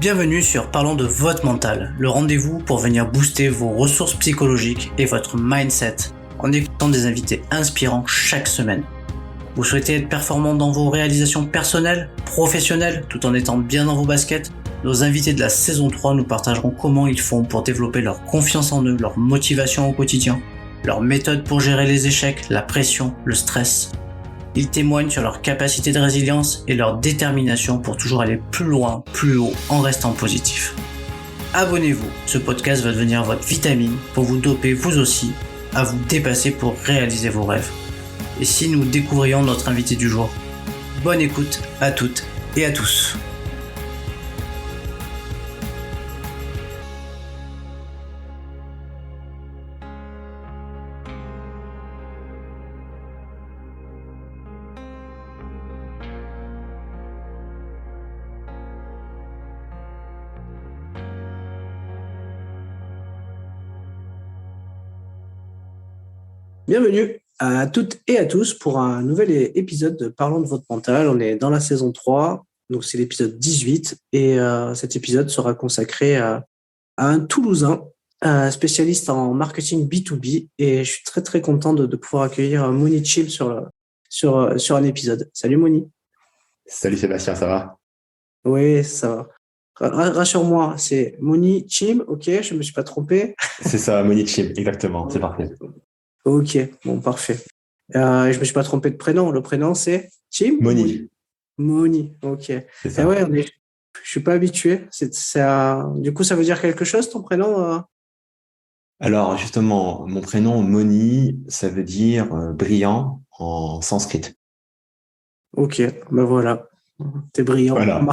Bienvenue sur Parlons de votre mental, le rendez-vous pour venir booster vos ressources psychologiques et votre mindset en écoutant des invités inspirants chaque semaine. Vous souhaitez être performant dans vos réalisations personnelles, professionnelles, tout en étant bien dans vos baskets? Nos invités de la saison 3 nous partageront comment ils font pour développer leur confiance en eux, leur motivation au quotidien, leurs méthodes pour gérer les échecs, la pression, le stress. Ils témoignent sur leur capacité de résilience et leur détermination pour toujours aller plus loin, plus haut, en restant positif. Abonnez-vous, ce podcast va devenir votre vitamine pour vous doper vous aussi à vous dépasser pour réaliser vos rêves. Et si nous découvrions notre invité du jour? Bonne écoute à toutes et à tous. Bienvenue à toutes et à tous pour un nouvel épisode de Parlons de votre mental. On est dans la saison 3, donc c'est l'épisode 18 et cet épisode sera consacré à un Toulousain, spécialiste en marketing B2B, et je suis très très content de pouvoir accueillir Moni Chim sur un épisode. Salut Moni. Salut Sébastien, ça va? Oui, ça va. Rassure-moi, c'est Moni Chim, ok, je ne me suis pas trompé. C'est ça, Moni Chim, exactement, c'est parfait. Ok, bon, parfait. Je ne me suis pas trompé de prénom. Le prénom, c'est Chim? Moni. Moni, ok. C'est ça. Et ouais, je suis pas habitué. Du coup, ça veut dire quelque chose, ton prénom? Alors justement, mon prénom Moni, ça veut dire brillant en sanskrit. Ok, ben voilà. T'es brillant Voilà. en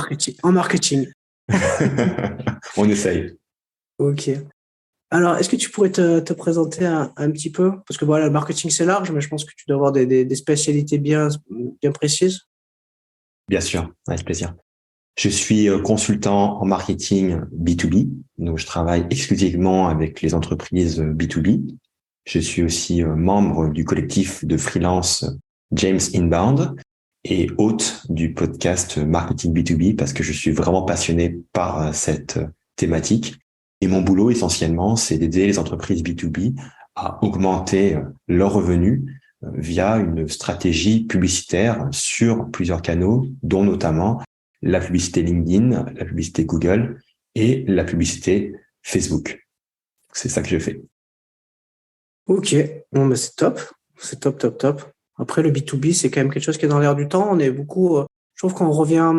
marketing. On essaye. Ok. Alors, est-ce que tu pourrais te présenter un petit peu? Parce que voilà, le marketing, c'est large, mais je pense que tu dois avoir des spécialités bien précises. Bien sûr, avec plaisir. Je suis consultant en marketing B2B, donc je travaille exclusivement avec les entreprises B2B. Je suis aussi membre du collectif de freelance James Inbound et hôte du podcast Marketing B2B parce que je suis vraiment passionné par cette thématique. Et mon boulot, essentiellement, c'est d'aider les entreprises B2B à augmenter leurs revenus via une stratégie publicitaire sur plusieurs canaux, dont notamment la publicité LinkedIn, la publicité Google et la publicité Facebook. C'est ça que je fais. Ok, bon, ben c'est top. C'est top, top, top. Après, le B2B, c'est quand même quelque chose qui est dans l'air du temps. On est beaucoup, je trouve qu'on revient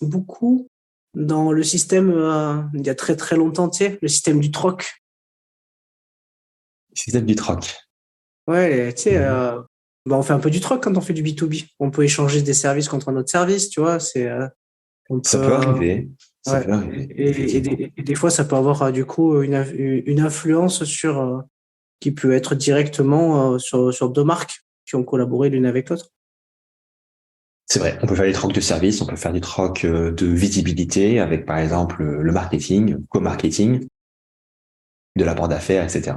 beaucoup dans le système, il y a très très longtemps, tu sais, le système du troc. Système du troc. Ouais, tu sais, on fait un peu du troc quand on fait du B2B. On peut échanger des services contre un autre service, tu vois. Ça peut arriver. Ça Ouais. peut arriver. Et des fois, ça peut avoir du coup une influence qui peut être directement sur deux marques qui ont collaboré l'une avec l'autre. C'est vrai, on peut faire des trocs de service, on peut faire des trocs de visibilité avec, par exemple, le marketing, co-marketing, de l'apport d'affaires, etc.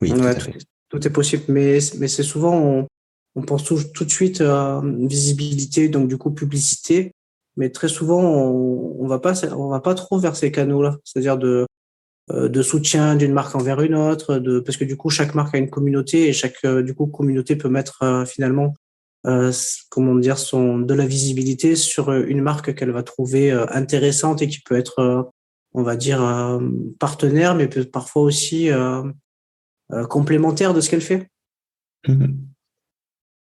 Oui, Ouais, tout à fait. tout est possible, mais c'est souvent, on pense tout de suite à visibilité, donc du coup publicité, mais très souvent, on va pas trop vers ces canaux-là, c'est-à-dire de soutien d'une marque envers une autre, parce que du coup, chaque marque a une communauté et chaque du coup communauté peut mettre finalement comment dire de la visibilité sur une marque qu'elle va trouver intéressante et qui peut être on va dire partenaire, mais peut parfois aussi complémentaire de ce qu'elle fait. Mm-hmm.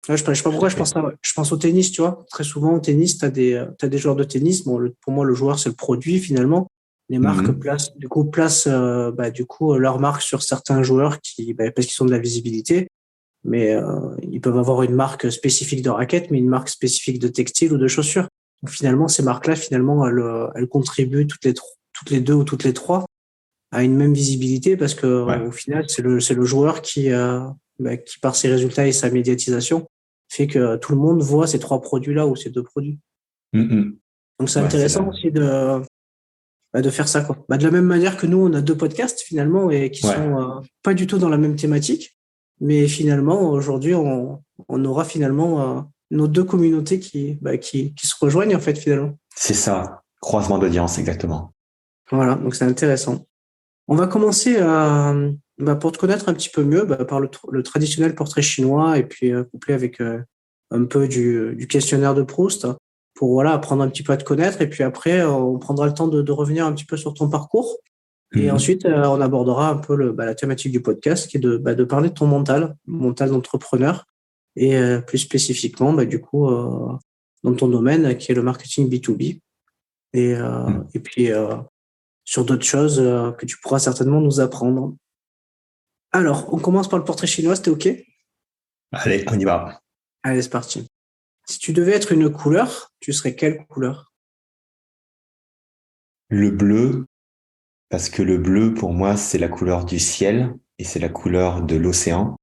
Ouais, je sais pas pourquoi je pense ça. Je pense au tennis, tu vois. Très souvent au tennis, t'as des joueurs de tennis. Bon, pour moi, le joueur c'est le produit finalement. Les marques placent leur marque sur certains joueurs parce qu'ils ont de la visibilité. Mais ils peuvent avoir une marque spécifique de raquettes, mais une marque spécifique de textile ou de chaussures. Donc finalement, ces marques-là, finalement, elles contribuent toutes les deux ou toutes les trois à une même visibilité parce que au final, c'est le joueur qui par ses résultats et sa médiatisation fait que tout le monde voit ces trois produits-là ou ces deux produits. Mm-hmm. Donc c'est intéressant aussi de faire ça, quoi. De la même manière que nous, on a deux podcasts finalement et qui sont pas du tout dans la même thématique. Mais finalement, aujourd'hui, on aura finalement nos deux communautés qui se rejoignent en fait finalement. C'est ça, croisement d'audience, exactement. Voilà, donc c'est intéressant. On va commencer pour te connaître un petit peu mieux par le traditionnel portrait chinois et puis couplé avec un peu du questionnaire de Proust pour voilà, apprendre un petit peu à te connaître. Et puis après, on prendra le temps de revenir un petit peu sur ton parcours. Et ensuite, on abordera un peu la thématique du podcast qui est de parler de ton mental d'entrepreneur et plus spécifiquement, du coup, dans ton domaine qui est le marketing B2B. Et puis, sur d'autres choses que tu pourras certainement nous apprendre. Alors, on commence par le portrait chinois, c'était OK? Allez, on y va. Allez, c'est parti. Si tu devais être une couleur, tu serais quelle couleur? Le bleu, parce que le bleu, pour moi, c'est la couleur du ciel et c'est la couleur de l'océan.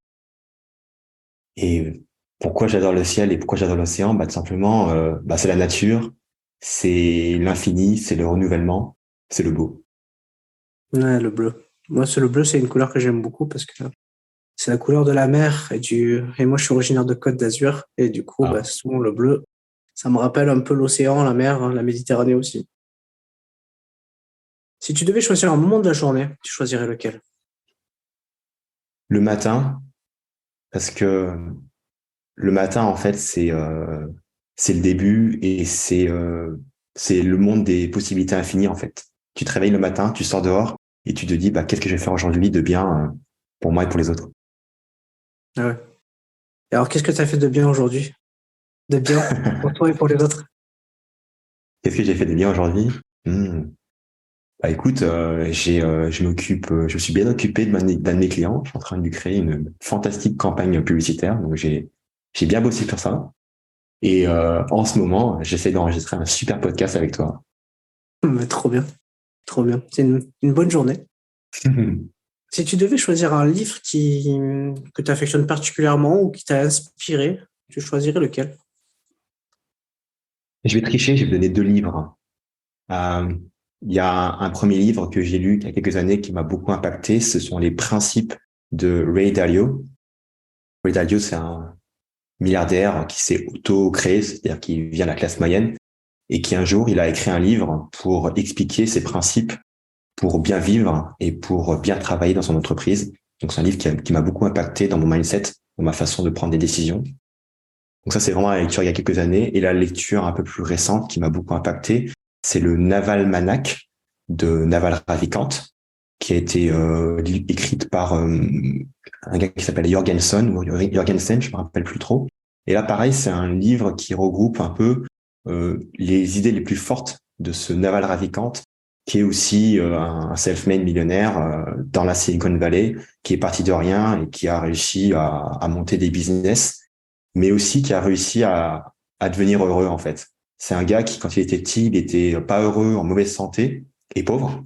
Et pourquoi j'adore le ciel et pourquoi j'adore l'océan? Tout simplement, c'est la nature, c'est l'infini, c'est le renouvellement, c'est le beau. Ouais, le bleu. Moi, le bleu, c'est une couleur que j'aime beaucoup parce que c'est la couleur de la mer et moi, je suis originaire de Côte d'Azur et du coup, souvent le bleu, ça me rappelle un peu l'océan, la mer, la Méditerranée aussi. Si tu devais choisir un moment de la journée, tu choisirais lequel? Le matin, parce que le matin, en fait, c'est le début et c'est le monde des possibilités infinies, en fait. Tu te réveilles le matin, tu sors dehors et tu te dis, qu'est-ce que je vais faire aujourd'hui de bien pour moi et pour les autres. Ah ouais. Et alors, qu'est-ce que tu as fait de bien aujourd'hui? De bien pour toi et pour les autres? Qu'est-ce que j'ai fait de bien aujourd'hui? Écoute, je me suis bien occupé d'un de mes clients. Je suis en train de lui créer une fantastique campagne publicitaire. Donc j'ai bien bossé sur ça. Et en ce moment, j'essaie d'enregistrer un super podcast avec toi. Trop bien, trop bien. C'est une bonne journée. Si tu devais choisir un livre que tu affectionnes particulièrement ou qui t'a inspiré, tu choisirais lequel? Je vais tricher, je vais vous donner 2 livres. Il y a un premier livre que j'ai lu il y a quelques années qui m'a beaucoup impacté. Ce sont les principes de Ray Dalio. Ray Dalio, c'est un milliardaire qui s'est auto-créé, c'est-à-dire qui vient de la classe moyenne et qui un jour, il a écrit un livre pour expliquer ses principes pour bien vivre et pour bien travailler dans son entreprise. Donc, c'est un livre qui m'a beaucoup impacté dans mon mindset, dans ma façon de prendre des décisions. Donc ça, c'est vraiment la lecture il y a quelques années. Et la lecture un peu plus récente qui m'a beaucoup impacté, c'est le Navalmanak de Naval Ravikant, qui a été écrite par un gars qui s'appelle Jorgensen, je me rappelle plus trop. Et là, pareil, c'est un livre qui regroupe un peu les idées les plus fortes de ce Naval Ravikant, qui est aussi un self-made millionnaire dans la Silicon Valley, qui est parti de rien et qui a réussi à monter des business, mais aussi qui a réussi à devenir heureux, en fait. C'est un gars qui, quand il était petit, il était pas heureux, en mauvaise santé et pauvre.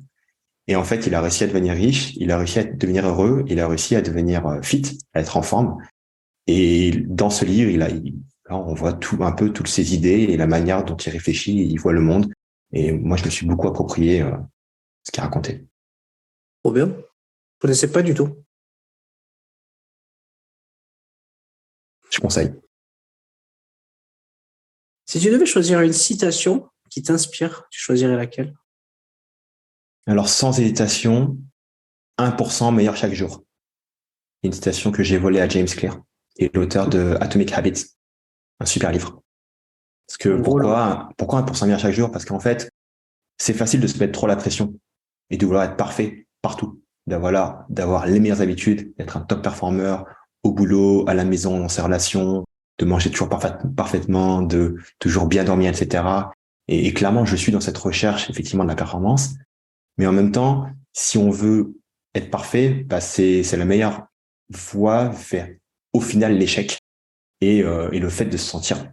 Et en fait, il a réussi à devenir riche, il a réussi à devenir heureux, il a réussi à devenir fit, à être en forme. Et dans ce livre, là, on voit un peu toutes ses idées et la manière dont il réfléchit, il voit le monde. Et moi, je me suis beaucoup approprié ce qu'il racontait. Trop bien. Je ne connaissais pas du tout. Je conseille. Si tu devais choisir une citation qui t'inspire, tu choisirais laquelle? Alors, sans hésitation, 1% meilleur chaque jour. Une citation que j'ai volée à James Clear, qui est l'auteur de Atomic Habits, un super livre. Parce que pourquoi 1% meilleur chaque jour? Parce qu'en fait, c'est facile de se mettre trop la pression et de vouloir être parfait partout, d'avoir les meilleures habitudes, d'être un top performer au boulot, à la maison, dans ses relations, de manger toujours parfaitement, de toujours bien dormir, etc. Et clairement, je suis dans cette recherche effectivement de la performance. Mais en même temps, si on veut être parfait, c'est la meilleure voie vers au final l'échec et le fait de se sentir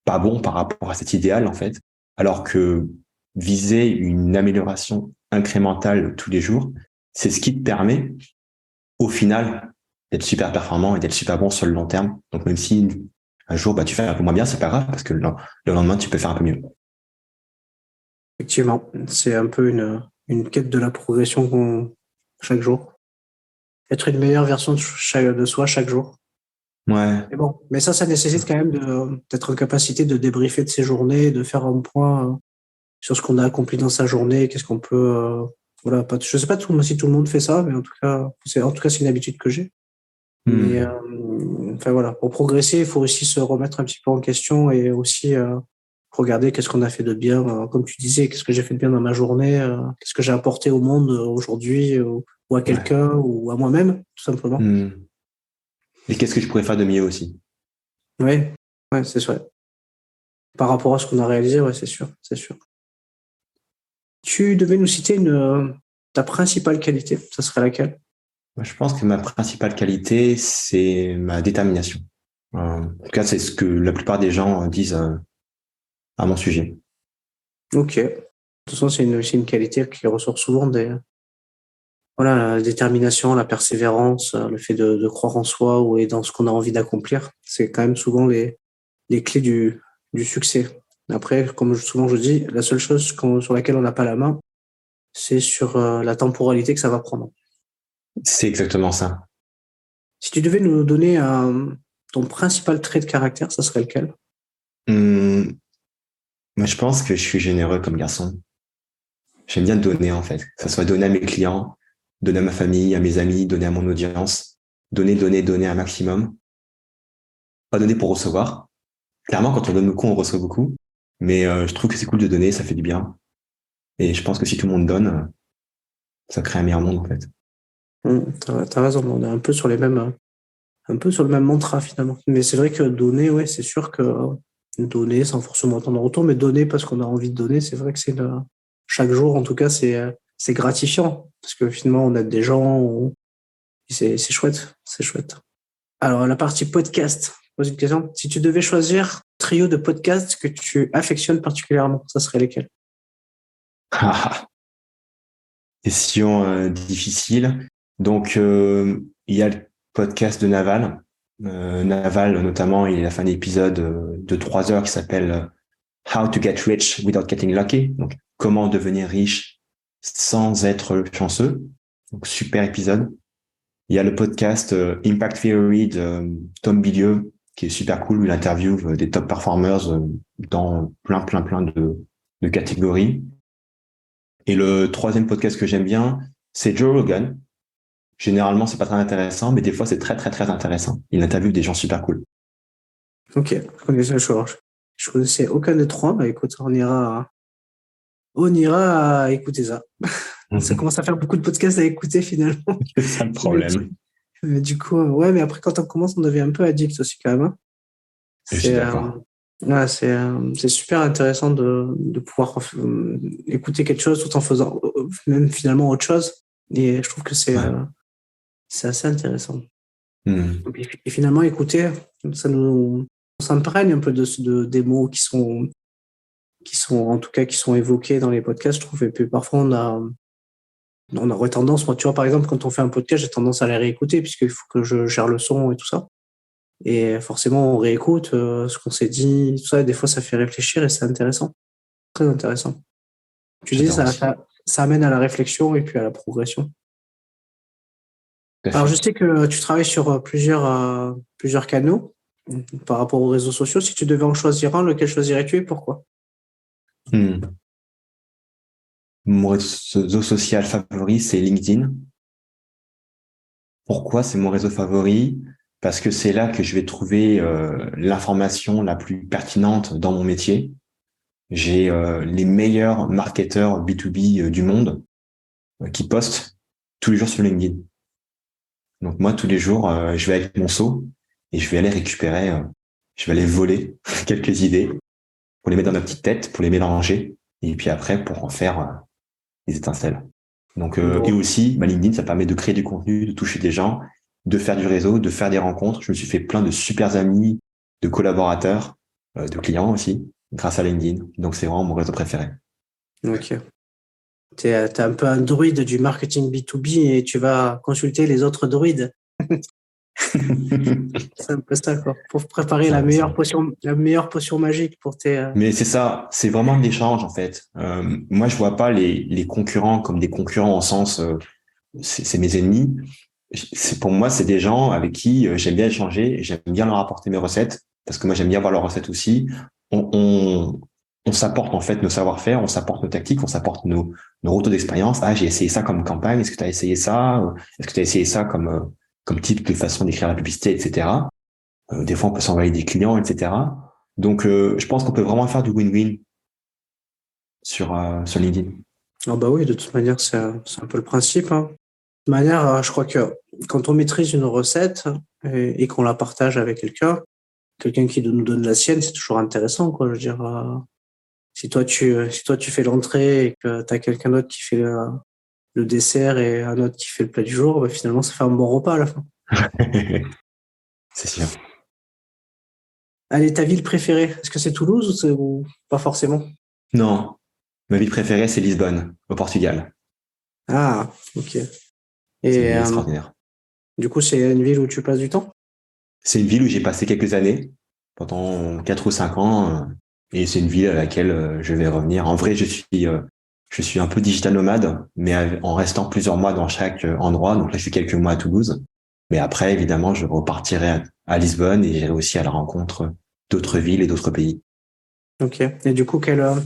pas bon par rapport à cet idéal en fait, alors que viser une amélioration incrémentale tous les jours, c'est ce qui te permet au final d'être super performant et d'être super bon sur le long terme. Donc même si un jour tu fais un peu moins bien, c'est pas grave parce que le lendemain tu peux faire un peu mieux. Effectivement, c'est un peu une quête de la progression chaque jour. Être une meilleure version de soi chaque jour. Ouais. Mais ça nécessite quand même d'être en capacité de débriefer de ses journées, de faire un point sur ce qu'on a accompli dans sa journée, qu'est-ce qu'on peut Voilà, je sais pas si tout le monde fait ça, mais en tout cas, c'est une habitude que j'ai. Mais enfin voilà, pour progresser, il faut aussi se remettre un petit peu en question et aussi regarder qu'est-ce qu'on a fait de bien. Comme tu disais, qu'est-ce que j'ai fait de bien dans ma journée, qu'est-ce que j'ai apporté au monde aujourd'hui, ou à Ouais. quelqu'un, ou à moi-même, tout simplement. Et qu'est-ce que je pourrais faire de mieux aussi? Oui, ouais, c'est sûr. Par rapport à ce qu'on a réalisé, ouais, c'est sûr, c'est sûr. Tu devais nous citer ta principale qualité, ça serait laquelle? Moi, je pense que ma principale qualité, c'est ma détermination. En tout cas, c'est ce que la plupart des gens disent à mon sujet. Ok. De toute façon, c'est une qualité qui ressort souvent voilà, la détermination, la persévérance, le fait de croire en soi et dans ce qu'on a envie d'accomplir. C'est quand même souvent les clés du succès. Après, comme souvent je dis, la seule chose sur laquelle on n'a pas la main, c'est sur la temporalité que ça va prendre. C'est exactement ça. Si tu devais nous donner ton principal trait de caractère, ça serait lequel? Moi, je pense que je suis généreux comme garçon. J'aime bien donner, en fait. Que ça soit donner à mes clients, donner à ma famille, à mes amis, donner à mon audience. Donner un maximum. Pas donner pour recevoir. Clairement, quand on donne beaucoup, on reçoit beaucoup. Mais je trouve que c'est cool de donner, ça fait du bien. Et je pense que si tout le monde donne, ça crée un meilleur monde, en fait. T'as raison, on est un peu sur le même mantra finalement. Mais c'est vrai que donner, ouais, c'est sûr que donner sans forcément attendre en retour, mais donner parce qu'on a envie de donner, c'est vrai que chaque jour, en tout cas, c'est gratifiant parce que finalement, on aide des gens, c'est chouette, c'est chouette. Alors, la partie podcast, pose une question. Si tu devais choisir un trio de podcasts que tu affectionnes particulièrement, ça serait lesquels? Question difficile. Donc, il y a le podcast de Naval. Naval, notamment, il a fait un épisode de 3 heures qui s'appelle How to get rich without getting lucky. Donc, comment devenir riche sans être chanceux. Donc, super épisode. Il y a le podcast Impact Theory de Tom Bilieu, qui est super cool. Il interviewe des top performers dans plein de catégories. Et le troisième podcast que j'aime bien, c'est Joe Rogan. Généralement, c'est pas très intéressant, mais des fois, c'est très intéressant. Il interviewe des gens super cool. Ok, je connaissais aucun des trois. Bah écoute, on ira écouter ça. Ça commence à faire beaucoup de podcasts à écouter finalement. C'est ça le problème. Mais du coup, ouais, mais après, quand on commence, on devient un peu addict aussi quand même. Hein. Je suis C'est d'accord. ouais, c'est super intéressant de pouvoir écouter quelque chose tout en faisant même finalement autre chose. Et je trouve que Ouais. c'est assez intéressant. Mm. Et finalement, écouter, on s'imprègne un peu des mots qui sont en tout cas qui sont évoqués dans les podcasts, je trouve. Et puis parfois on aurait tendance, moi tu vois par exemple quand on fait un podcast, j'ai tendance à les réécouter puisqu'il faut que je gère le son et tout ça. Et forcément on réécoute ce qu'on s'est dit, tout ça. Et des fois ça fait réfléchir et c'est intéressant, très intéressant. Tu dis J'adore aussi. ça amène à la réflexion et puis à la progression. Tout à Alors fait. je sais que tu travailles sur plusieurs canaux par rapport aux réseaux sociaux. Si tu devais en choisir un, lequel choisirais-tu et pourquoi? Mm. Mon réseau social favori, c'est LinkedIn. Pourquoi c'est mon réseau favori? Parce que c'est là que je vais trouver l'information la plus pertinente dans mon métier. J'ai les meilleurs marketeurs B2B du monde qui postent tous les jours sur LinkedIn. Donc moi, tous les jours, je vais avec mon seau et je vais aller récupérer, je vais aller voler quelques idées pour les mettre dans ma petite tête, pour les mélanger et puis après pour en faire des étincelles. Donc et Bon. aussi, LinkedIn, ça permet de créer du contenu, de toucher des gens, de faire du réseau, de faire des rencontres. Je me suis fait plein de super amis, de collaborateurs, de clients aussi, grâce à LinkedIn. Donc c'est vraiment mon réseau préféré. Ok. T'es un peu un druide du marketing B2B et tu vas consulter les autres druides. C'est un peu ça, quoi. Pour préparer C'est un peu ça. la meilleure potion magique pour tes. Mais c'est ça, c'est vraiment un échange en fait. Moi, je vois pas les concurrents comme des concurrents au sens c'est mes ennemis. Pour moi, c'est des gens avec qui j'aime bien échanger, j'aime bien leur apporter mes recettes parce que moi j'aime bien voir leurs recettes aussi. On on s'apporte en fait nos savoir-faire, on s'apporte nos tactiques, on s'apporte nos retours d'expérience. Ah, j'ai essayé ça comme campagne. Est-ce que tu as essayé ça? Est-ce que tu as essayé ça comme type de façon d'écrire la publicité, etc. Des fois, on peut s'envoyer des clients, etc. Donc, je pense qu'on peut vraiment faire du win-win sur LinkedIn. Ah bah oui, de toute manière, c'est un peu le principe, hein. De toute manière, je crois que quand on maîtrise une recette et qu'on la partage avec quelqu'un qui nous donne la sienne, c'est toujours intéressant, quoi. Je veux dire, si toi tu fais l'entrée et que tu as quelqu'un d'autre qui fait le dessert et un autre qui fait le plat du jour, bah finalement, ça fait un bon repas à la fin. C'est sûr. Allez, ta ville préférée, est-ce que c'est Toulouse ou pas forcément? Non, ma ville préférée, c'est Lisbonne, au Portugal. Ah, ok. C'est une Et ville extraordinaire. du coup, c'est une ville où tu passes du temps? C'est une ville où j'ai passé quelques années, pendant 4 ou 5 ans, et c'est une ville à laquelle je vais revenir. En vrai, je suis un peu digital nomade, mais en restant plusieurs mois dans chaque endroit. Donc là, je suis quelques mois à Toulouse. Mais après, évidemment, je repartirai à Lisbonne et j'irai aussi à la rencontre d'autres villes et d'autres pays. Ok. Et du coup, quelle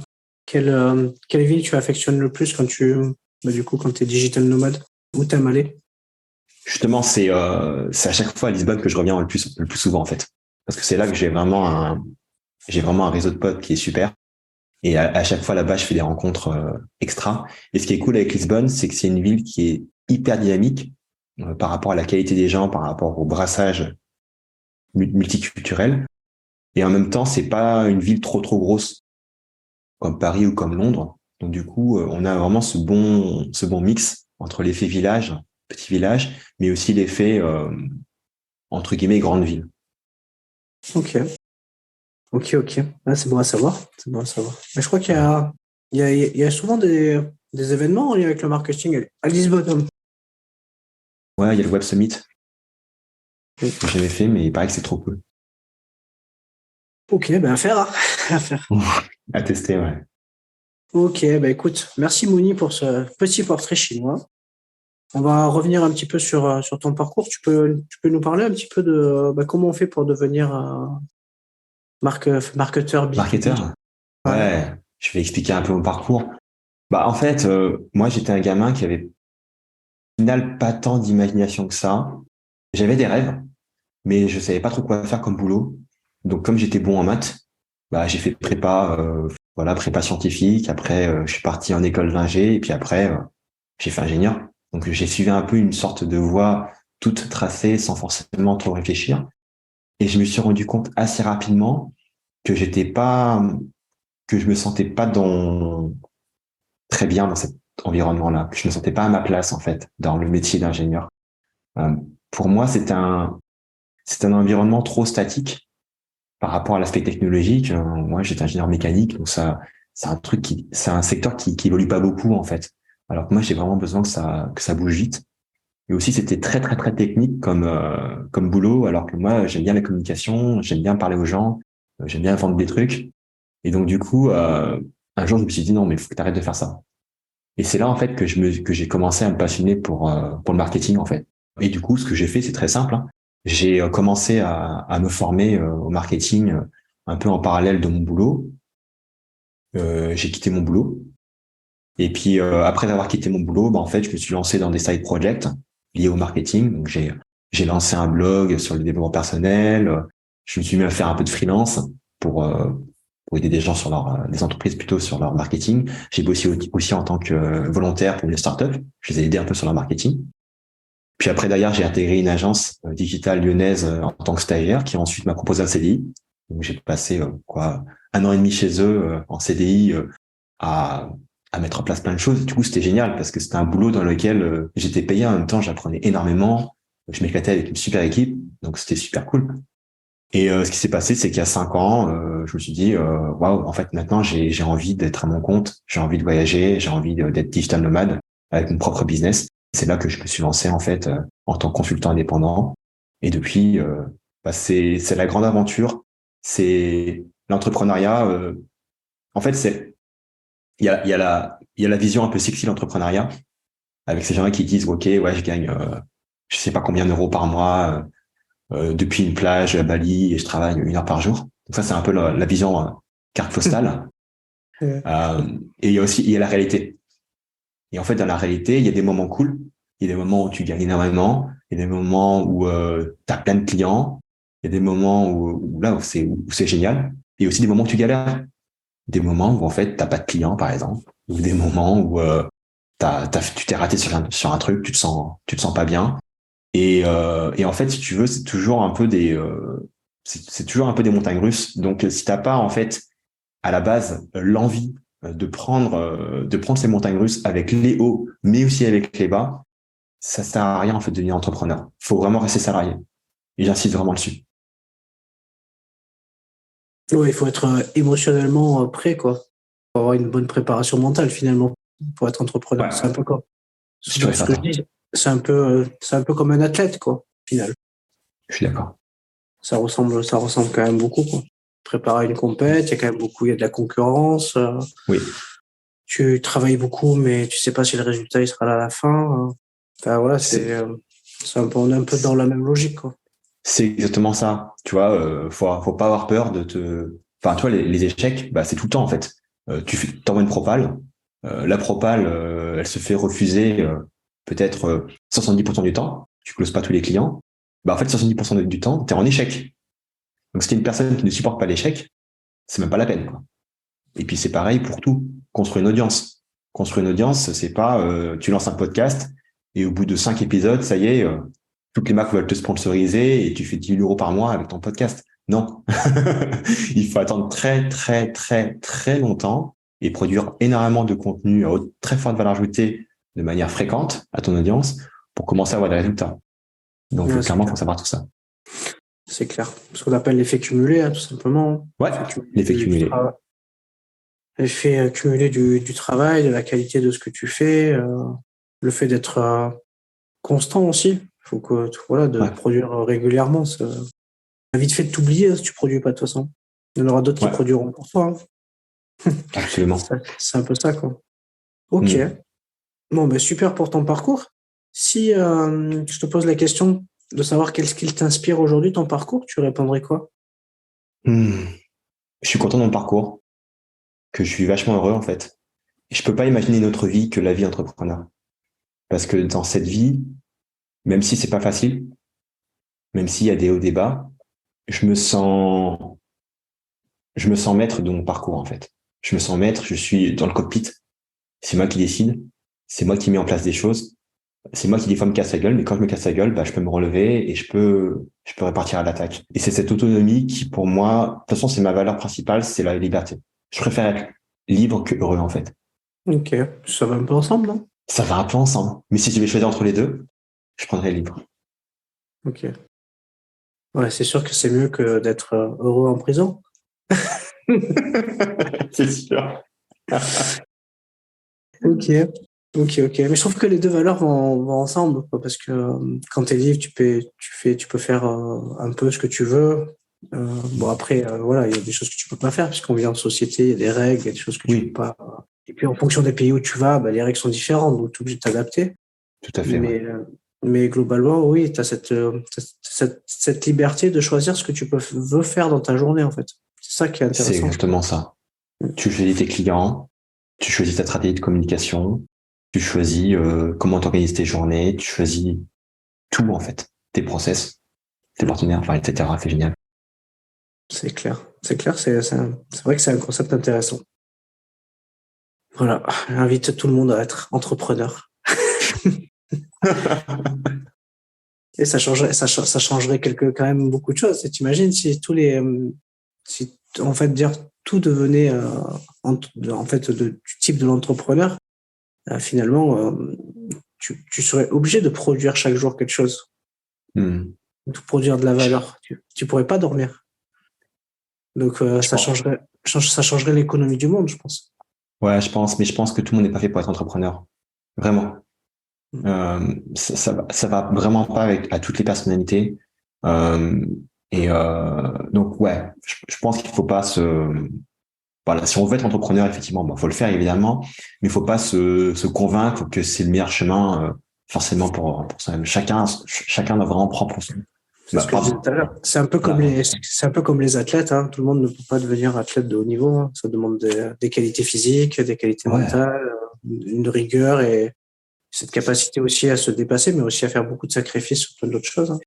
ville tu affectionnes le plus quand t'es digital nomade? Où t'aimes aller? Justement, c'est à chaque fois à Lisbonne que je reviens le plus souvent, en fait. Parce que c'est là que j'ai vraiment un réseau de potes qui est super. Et à chaque fois là-bas, je fais des rencontres extra. Et ce qui est cool avec Lisbonne, c'est que c'est une ville qui est hyper dynamique par rapport à la qualité des gens, par rapport au brassage multiculturel. Et en même temps, c'est pas une ville trop grosse comme Paris ou comme Londres. Donc du coup, on a vraiment ce bon mix entre l'effet village, petit village, mais aussi l'effet entre guillemets grande ville. Ok. Ok. Ah, c'est bon à savoir. C'est bon à savoir. Mais je crois il y a souvent des événements en lien avec le marketing à Lisbonne. Ouais, il y a le Web Summit Oui. que j'avais fait, mais il paraît que c'est trop peu. Ok, ben à faire, hein. À faire. À tester, ouais. Ok, ben écoute, merci Mouni pour ce petit portrait chinois. On va revenir un petit peu sur ton parcours. Tu peux nous parler un petit peu de comment on fait pour devenir marketeur B2B? Marketeur? Ouais. Ouais, je vais expliquer un peu mon parcours. Bah, en fait, moi, j'étais un gamin qui avait, au final, pas tant d'imagination que ça. J'avais des rêves, mais je savais pas trop quoi faire comme boulot. Donc, comme j'étais bon en maths, bah, j'ai fait prépa, voilà, prépa scientifique. Après, je suis parti en école d'ingé, et puis après, j'ai fait ingénieur. Donc, j'ai suivi un peu une sorte de voie toute tracée sans forcément trop réfléchir. Et je me suis rendu compte assez rapidement que que je me sentais pas très bien dans cet environnement-là, que je me sentais pas à ma place, en fait, dans le métier d'ingénieur. Euh, pour moi, c'est un environnement trop statique par rapport à l'aspect technologique. Moi, j'étais ingénieur mécanique, donc c'est un secteur qui évolue pas beaucoup, en fait. Alors que moi, j'ai vraiment besoin que ça bouge vite. Et aussi, c'était très technique comme boulot, alors que moi, j'aime bien la communication, j'aime bien parler aux gens, j'aime bien vendre des trucs. Et donc, du coup, un jour, je me suis dit, non, mais il faut que tu arrêtes de faire ça. Et c'est là, en fait, que j'ai commencé à me passionner pour le marketing, en fait. Et du coup, ce que j'ai fait, c'est très simple, hein. J'ai commencé à me former au marketing un peu en parallèle de mon boulot. J'ai quitté mon boulot. Et puis, après avoir quitté mon boulot, bah, en fait, je me suis lancé dans des side projects liés au marketing. Donc, j'ai lancé un blog sur le développement personnel. Je me suis mis à faire un peu de freelance pour, euh, pour aider des gens des entreprises plutôt sur leur marketing. J'ai bossé aussi en tant que volontaire pour une startup. Je les ai aidés un peu sur leur marketing. Puis après, d'ailleurs, j'ai intégré une agence digitale lyonnaise en tant que stagiaire qui ensuite m'a proposé un CDI. Donc, j'ai passé, un an et demi chez eux en CDI à, à mettre en place plein de choses. Du coup, c'était génial parce que c'était un boulot dans lequel j'étais payé. En même temps, j'apprenais énormément. Je m'éclatais avec une super équipe. Donc, c'était super cool. Et ce qui s'est passé, c'est qu'il y a 5 ans, je me suis dit, waouh, en fait, maintenant, j'ai envie d'être à mon compte, j'ai envie de voyager, j'ai envie d'être digital nomade avec mon propre business. C'est là que je me suis lancé, en fait, en tant que consultant indépendant. Et depuis, c'est la grande aventure. C'est l'entrepreneuriat. En fait, il y a la vision un peu sexy de l'entrepreneuriat avec ces gens-là qui disent, OK, ouais, je gagne, je sais pas combien d'euros par mois, depuis une plage à Bali et je travaille 1 heure par jour. Donc ça, c'est un peu la vision carte postale. Ouais. Et il y a la réalité. Et en fait, dans la réalité, il y a des moments cool, il y a des moments où tu gagnes énormément, il y a des moments où tu as plein de clients, il y a des moments où c'est génial, et aussi des moments où tu galères. Des moments où en fait, t'as pas de clients, par exemple, ou des moments où tu t'es raté sur un truc, tu te sens pas bien. Et en fait, si tu veux, c'est toujours un peu des montagnes russes. Donc, si t'as pas en fait à la base l'envie de prendre ces montagnes russes avec les hauts, mais aussi avec les bas, ça sert à rien en fait de devenir entrepreneur. Faut vraiment rester salarié. Et j'insiste vraiment dessus. Ouais, il faut être émotionnellement prêt, quoi. Faut avoir une bonne préparation mentale, finalement, pour être entrepreneur. C'est un Ouais, peu comme, c'est sûr et ce que je certain. dis, c'est un peu comme un athlète, quoi, au final. Je suis d'accord. Ça ressemble quand même beaucoup, quoi. Préparer une compète, il y a de la concurrence, Oui, tu travailles beaucoup, mais tu sais pas si le résultat, il sera là à la fin. Enfin, voilà, c'est on est un peu dans la même logique, quoi. C'est exactement ça. Tu vois, faut pas avoir peur enfin, tu vois, les échecs, bah, c'est tout le temps, en fait. T'envoies une propale. La propale, elle se fait refuser, peut-être 70% du temps. Tu closes pas tous les clients. Bah, en fait, 70% du temps, t'es en échec. Donc, si t'es une personne qui ne supporte pas l'échec, c'est même pas la peine, quoi. Et puis, c'est pareil pour tout. Construire une audience. Construire une audience, c'est pas, tu lances un podcast et au bout de 5 épisodes, ça y est, toutes les marques veulent te sponsoriser et tu fais 10 000 euros par mois avec ton podcast. Non. Il faut attendre très, très, très, très longtemps et produire énormément de contenu à très forte valeur ajoutée de manière fréquente à ton audience pour commencer à avoir des résultats. Donc, Ouais, c'est clairement, il clair. faut savoir tout ça. C'est clair. Ce qu'on appelle l'effet cumulé, hein, tout simplement. Ouais, L'effet cumulé l'effet du cumulé. travail. L'effet cumulé du travail, de la qualité de ce que tu fais, le fait d'être constant aussi. Il faut que, voilà, de Ouais, produire régulièrement. Ça va vite fait de t'oublier, hein, si tu produis pas de toute façon. Il y en aura d'autres qui ouais, produiront pour toi, hein. absolument. C'est un peu ça, quoi. Ok. Hmm. Bon, ben super pour ton parcours. Si je te pose la question de savoir quel skill t'inspire aujourd'hui, ton parcours, tu répondrais quoi? Hmm. Je suis content de mon parcours, que je suis vachement heureux en fait. Et je peux pas imaginer une autre vie que la vie entrepreneur. Parce que dans cette vie, même si c'est pas facile, même s'il y a des hauts, des bas, je me sens, je me sens maître de mon parcours, en fait. Je me sens maître, je suis dans le cockpit. C'est moi qui décide. C'est moi qui mets en place des choses. C'est moi qui, des fois, me casse la gueule, mais quand je me casse la gueule, bah, je peux me relever et je peux répartir à l'attaque. Et c'est cette autonomie qui, pour moi, de toute façon, c'est ma valeur principale, c'est la liberté. Je préfère être libre que heureux, en fait. Ok, ça va un peu ensemble, non? Ça va un peu ensemble. Mais si je devais choisir entre les deux, je prendrais libre. Ok. Ouais, c'est sûr que c'est mieux que d'être heureux en prison. C'est sûr. Ok, ok. Mais je trouve que les deux valeurs vont ensemble, quoi, parce que quand t'es libre, tu peux faire un peu ce que tu veux. Bon, après, voilà, il y a des choses que tu peux pas faire, puisqu'on vit en société, il y a des règles, il y a des choses que tu peux Oui, pas. Et puis, en fonction des pays où tu vas, bah, les règles sont différentes, donc tu es obligé de t'adapter. tout à fait, ouais. Mais globalement, oui, tu as cette liberté de choisir ce que veux faire dans ta journée, en fait. C'est ça qui est C'est intéressant, je trouve. exactement ça. Tu choisis tes clients, tu choisis ta stratégie de communication, tu choisis comment t'organises tes journées, tu choisis tout en fait, tes process, tes partenaires, enfin, etc. C'est génial. C'est clair. C'est clair, c'est vrai que c'est un concept intéressant. Voilà, j'invite tout le monde à être entrepreneur. Et ça changerait quand même beaucoup de choses. Et t'imagines si si, en fait, dire tout devenait, en fait, du type de l'entrepreneur, finalement, tu serais obligé de produire chaque jour quelque chose, Hmm. de produire de la valeur. Tu pourrais pas dormir. Donc, Je pense. ça changerait l'économie du monde, je pense. Ouais, mais je pense que tout le monde n'est pas fait pour être entrepreneur. Vraiment. Ça va vraiment pas avec à toutes les personnalités. Euh, donc ouais, je pense qu'il faut pas voilà, si on veut être entrepreneur, effectivement, bon, faut le faire évidemment, mais il faut pas se convaincre que c'est le meilleur chemin forcément pour soi-même. Chacun doit vraiment prendre pour soi. C'est ce que je disais tout à l'heure. C'est un peu comme les athlètes, hein. Tout le monde ne peut pas devenir athlète de haut niveau, hein. Ça demande des qualités physiques, des qualités mentales, une rigueur et cette capacité aussi à se dépasser, mais aussi à faire beaucoup de sacrifices sur plein d'autres choses, hein.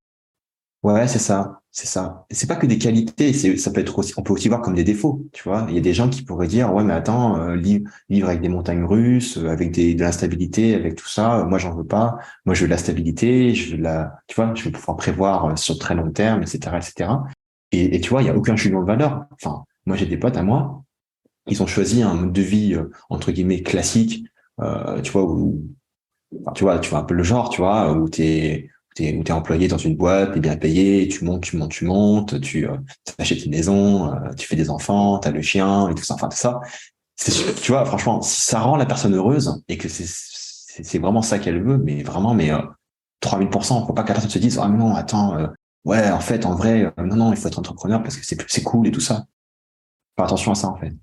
Ouais, c'est ça, c'est ça. Et c'est pas que des qualités, ça peut être aussi, on peut aussi voir comme des défauts, tu vois. Il y a des gens qui pourraient dire, ouais, mais attends, vivre avec des montagnes russes, avec de l'instabilité, avec tout ça, moi j'en veux pas. Moi je veux de la stabilité, je veux tu vois, je veux pouvoir prévoir sur très long terme, etc., etc. Et tu vois, il y a aucun jugement de valeur. Enfin, moi j'ai des potes à moi, ils ont choisi un mode de vie entre guillemets classique, tu vois, enfin, tu vois un peu le genre, tu vois, où où t'es employé dans une boîte, t'es bien payé, tu achètes une maison, tu fais des enfants, t'as le chien et tout ça, enfin tout ça. Tu vois, franchement, si ça rend la personne heureuse et que c'est vraiment ça qu'elle veut, mais vraiment, mais 3000%, faut pas que la personne se dise, ah mais non, attends, ouais, en fait, en vrai, non, il faut être entrepreneur parce que c'est cool et tout ça. Faire attention à ça, en fait.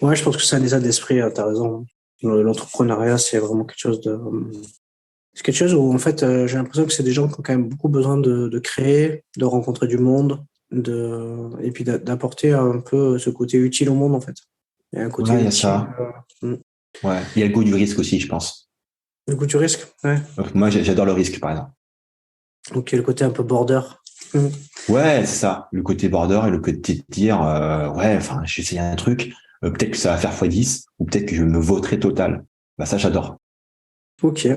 Ouais, je pense que c'est un état d'esprit, t'as raison. L'entrepreneuriat, c'est vraiment c'est quelque chose où, en fait, j'ai l'impression que c'est des gens qui ont quand même beaucoup besoin de créer, de rencontrer du monde, et puis d'apporter un peu ce côté utile au monde, en fait. Il y a un côté Ouais, il y a utile. ça. Ouais, il y a le goût du risque aussi, je pense. Le goût du risque, ouais. Donc, moi, j'adore le risque, par exemple. Donc, il y a le côté un peu border. Ouais, c'est ça. Le côté border et le côté de dire, ouais, enfin, j'ai essayé un truc, peut-être que ça va faire x10, ou peut-être que je me vautrerai total. Bah, ça, j'adore. Ok.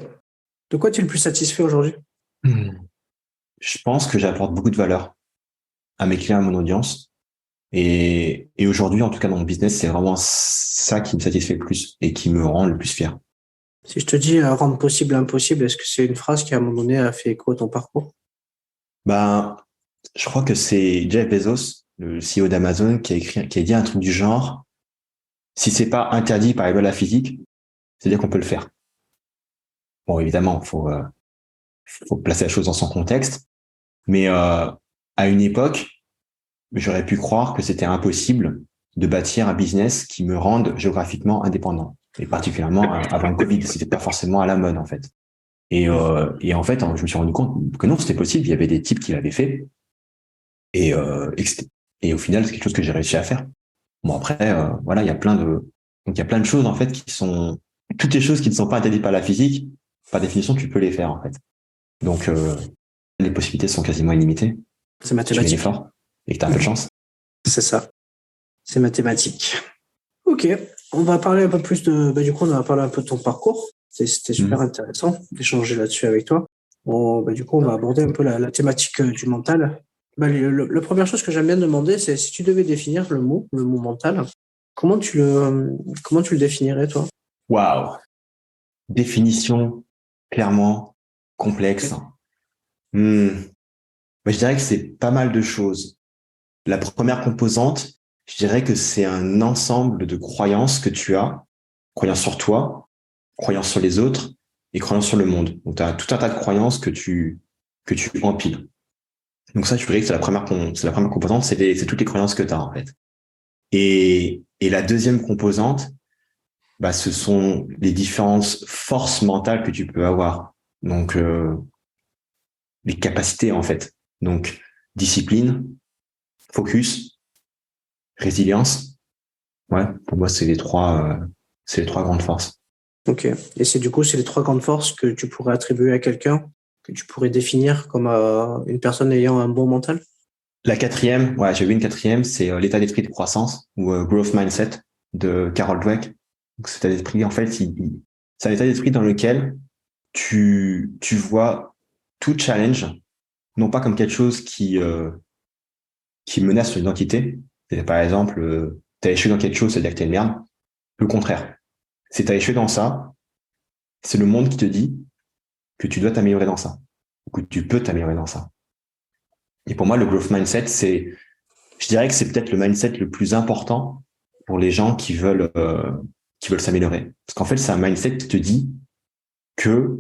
De quoi tu es le plus satisfait aujourd'hui? Je pense que j'apporte beaucoup de valeur à mes clients, à mon audience. Et aujourd'hui, en tout cas, dans mon business, c'est vraiment ça qui me satisfait le plus et qui me rend le plus fier. Si je te dis rendre possible l'impossible, est-ce que c'est une phrase qui, à un moment donné, a fait écho à ton parcours? Ben, je crois que c'est Jeff Bezos, le CEO d'Amazon, qui a dit un truc du genre, si c'est pas interdit par les lois de la physique, c'est-à-dire qu'on peut le faire. Bon, évidemment, faut placer la chose dans son contexte, mais à une époque, j'aurais pu croire que c'était impossible de bâtir un business qui me rende géographiquement indépendant, et particulièrement avant le Covid, c'était pas forcément à la mode en fait. Et en fait, je me suis rendu compte que non, c'était possible. Il y avait des types qui l'avaient fait, et au final, c'est quelque chose que j'ai réussi à faire. Bon après, voilà, il y a plein de choses en fait qui sont toutes les choses qui ne sont pas interdites par la physique. Par définition, tu peux les faire en fait. Donc les possibilités sont quasiment illimitées. C'est Si tu mets mathématique. l'effort et que tu as un peu de chance. C'est ça. C'est mathématique. Ok. On va parler un peu plus du coup, on va parler un peu de ton parcours. C'était super intéressant d'échanger là-dessus avec toi. Du coup, on va aborder un peu la thématique du mental. La première chose que j'aime bien demander, c'est si tu devais définir le mot mental, comment tu le définirais, toi? Waouh. Définition clairement complexe. Mais je dirais que c'est pas mal de choses. La première composante, je dirais que c'est un ensemble de croyances que tu as, croyances sur toi, croyances sur les autres et croyances sur le monde. Donc, tu as tout un tas de croyances que tu empiles. Donc ça, je dirais que c'est la première composante, c'est toutes les croyances que tu as en fait. Et la deuxième composante, bah, ce sont les différentes forces mentales que tu peux avoir. Donc, les capacités en fait. Donc, discipline, focus, résilience. Ouais, pour moi, c'est les trois grandes forces. Ok. Et c'est les trois grandes forces que tu pourrais attribuer à quelqu'un, que tu pourrais définir comme une personne ayant un bon mental? La quatrième, ouais, j'ai vu une quatrième, c'est l'état d'esprit de croissance ou growth mindset de Carol Dweck. Donc, cet état d'esprit, en fait, c'est un état d'esprit dans lequel tu vois tout challenge, non pas comme quelque chose qui menace ton identité. C'est, par exemple, t'as échoué dans quelque chose, c'est-à-dire que t'es une merde. Le contraire. Si t'as échoué dans ça, c'est le monde qui te dit que tu dois t'améliorer dans ça, ou que tu peux t'améliorer dans ça. Et pour moi, le growth mindset, je dirais que c'est peut-être le mindset le plus important pour les gens qui veulent s'améliorer. Parce qu'en fait, c'est un mindset qui te dit que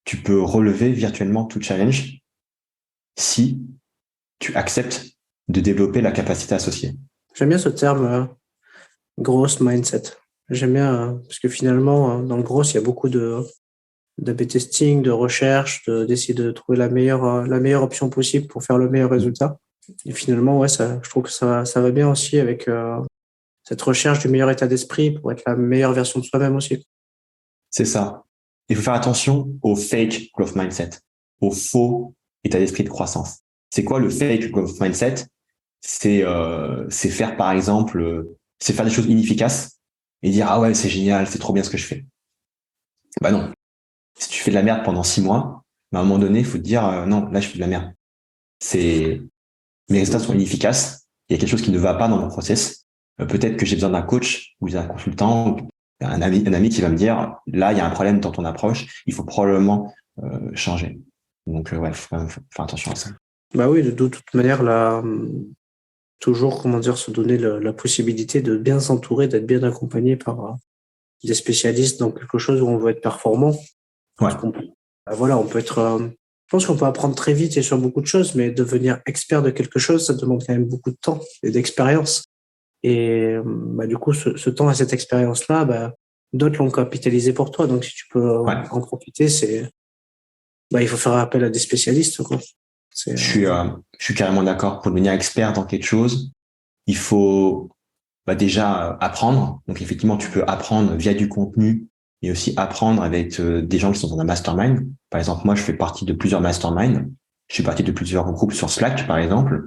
tu peux relever virtuellement tout challenge si tu acceptes de développer la capacité associée. J'aime bien ce terme, growth mindset. J'aime bien parce que finalement, dans le growth, il y a beaucoup de d'A/B testing, de recherche, d'essayer de trouver la meilleure option possible pour faire le meilleur résultat. Et finalement, ouais, je trouve que ça va bien aussi avec cette recherche du meilleur état d'esprit pour être la meilleure version de soi-même aussi. C'est ça. Il faut faire attention au fake growth mindset, au faux état d'esprit de croissance. C'est quoi le fake growth mindset? C'est faire, par exemple, c'est faire des choses inefficaces et dire ah ouais, c'est génial, c'est trop bien ce que je fais. Bah non. Si tu fais de la merde pendant 6 mois, à un moment donné, il faut te dire non, là je fais de la merde. Mes résultats sont inefficaces. Il y a quelque chose qui ne va pas dans mon process. Peut-être que j'ai besoin d'un coach ou d'un consultant, un ami qui va me dire là il y a un problème dans ton approche, il faut probablement changer. Donc ouais, faut faire attention à ça. Bah oui, de toute manière là, toujours se donner la possibilité de bien s'entourer, d'être bien accompagné par des spécialistes dans quelque chose où on veut être performant. Ouais. Voilà, on peut être. Je pense qu'on peut apprendre très vite et sur beaucoup de choses, mais devenir expert de quelque chose, ça demande quand même beaucoup de temps et d'expérience. Et du coup, ce temps et cette expérience-là, d'autres l'ont capitalisé pour toi. Donc, si tu peux en profiter, il faut faire appel à des spécialistes, quoi. Je suis carrément d'accord. Pour devenir expert dans quelque chose, il faut déjà apprendre. Donc effectivement, tu peux apprendre via du contenu, mais aussi apprendre avec des gens qui sont dans un mastermind. Par exemple, moi, je fais partie de plusieurs masterminds. Je suis partie de plusieurs groupes sur Slack, par exemple,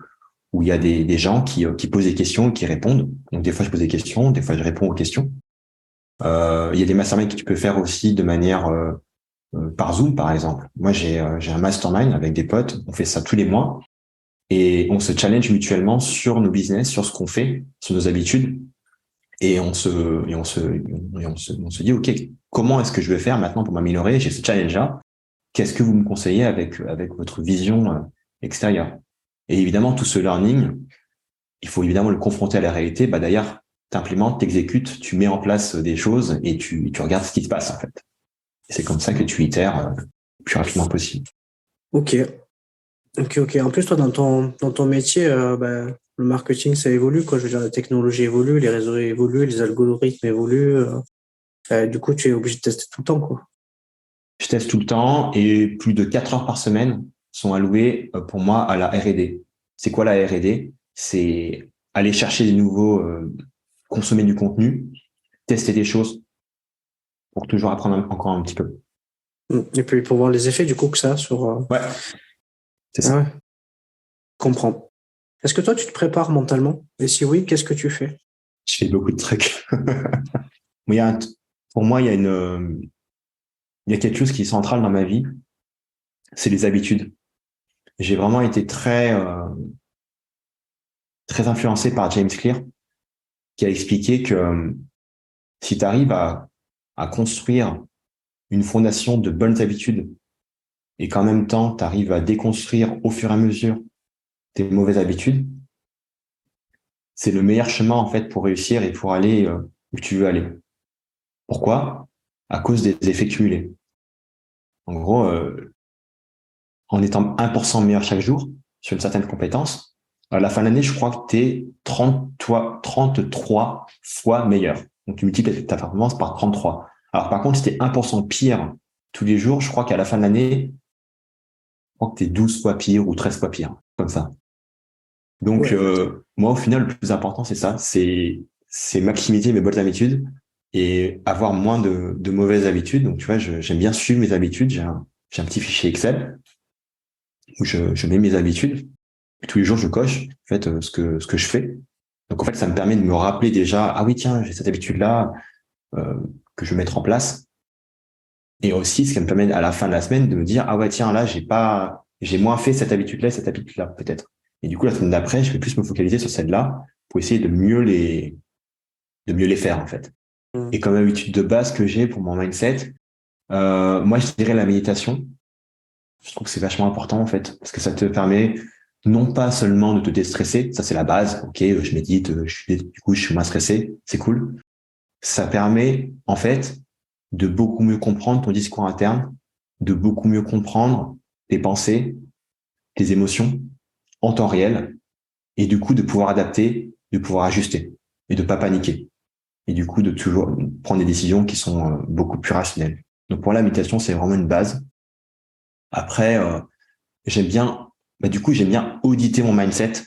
où il y a des gens qui posent des questions et qui répondent. Donc des fois, je pose des questions, des fois, je réponds aux questions. Il y a des masterminds que tu peux faire aussi de manière par Zoom, par exemple. Moi, j'ai un mastermind avec des potes. On fait ça tous les mois et on se challenge mutuellement sur nos business, sur ce qu'on fait, sur nos habitudes. Et on se dit, OK, comment est-ce que je vais faire maintenant pour m'améliorer? J'ai ce challenge-là. Qu'est-ce que vous me conseillez avec votre vision extérieure? Et évidemment, tout ce learning, il faut évidemment le confronter à la réalité. D'ailleurs, t'implémentes, t'exécutes, tu mets en place des choses et tu regardes ce qui se passe, en fait. Et c'est comme ça que tu itères le plus rapidement possible. Ok. En plus, toi, dans ton métier, le marketing, ça évolue, quoi. Je veux dire, la technologie évolue, les réseaux évoluent, les algorithmes évoluent. Du coup, tu es obligé de tester tout le temps, quoi. Je teste tout le temps et plus de 4 heures par semaine sont allouées pour moi à la R&D. C'est quoi la R&D? C'est aller chercher des nouveaux, consommer du contenu, tester des choses pour toujours apprendre encore un petit peu. Et puis pour voir les effets du coup que ça a sur. Ouais, c'est ça. Ah ouais. Comprends. Est-ce que toi tu te prépares mentalement? Et si oui, qu'est-ce que tu fais? Je fais beaucoup de trucs. Pour moi, il y a quelque chose qui est central dans ma vie, c'est les habitudes. J'ai vraiment été très influencé par James Clear, qui a expliqué que si tu arrives à construire une fondation de bonnes habitudes et qu'en même temps, tu arrives à déconstruire au fur et à mesure tes mauvaises habitudes, c'est le meilleur chemin en fait pour réussir et pour aller où tu veux aller. Pourquoi? À cause des effets cumulés. En gros, en étant 1% meilleur chaque jour sur une certaine compétence, à la fin de l'année, je crois que tu es 33 fois meilleur. Donc, tu multiplies ta performance par 33. Alors, par contre, si tu es 1% pire tous les jours, je crois qu'à la fin de l'année, je crois que tu es 12 fois pire ou 13 fois pire, comme ça. Donc, moi, au final, le plus important, c'est ça, c'est maximiser mes bonnes habitudes et avoir moins de mauvaises habitudes. Donc, tu vois, j'aime bien suivre mes habitudes. J'ai un petit fichier Excel où je mets mes habitudes. Et tous les jours, je coche en fait ce que je fais. Donc, en fait, ça me permet de me rappeler déjà, ah oui, tiens, j'ai cette habitude-là que je vais mettre en place. Et aussi, ce qui me permet à la fin de la semaine de me dire, ah ouais, tiens, là, j'ai moins fait cette habitude-là et cette habitude-là, peut-être. Et du coup, la semaine d'après, je vais plus me focaliser sur celle-là pour essayer de mieux les faire, en fait. Et comme habitude de base que j'ai pour mon mindset, moi, je dirais la méditation. Je trouve que c'est vachement important, en fait, parce que ça te permet non pas seulement de te déstresser, ça c'est la base, ok, je médite, du coup, je suis moins stressé, c'est cool. Ça permet, en fait, de beaucoup mieux comprendre ton discours interne, de beaucoup mieux comprendre tes pensées, tes émotions en temps réel, et du coup, de pouvoir adapter, de pouvoir ajuster, et de pas paniquer. Et du coup, de toujours prendre des décisions qui sont beaucoup plus rationnelles. Donc pour la méditation, c'est vraiment une base. Après, j'aime bien auditer mon mindset de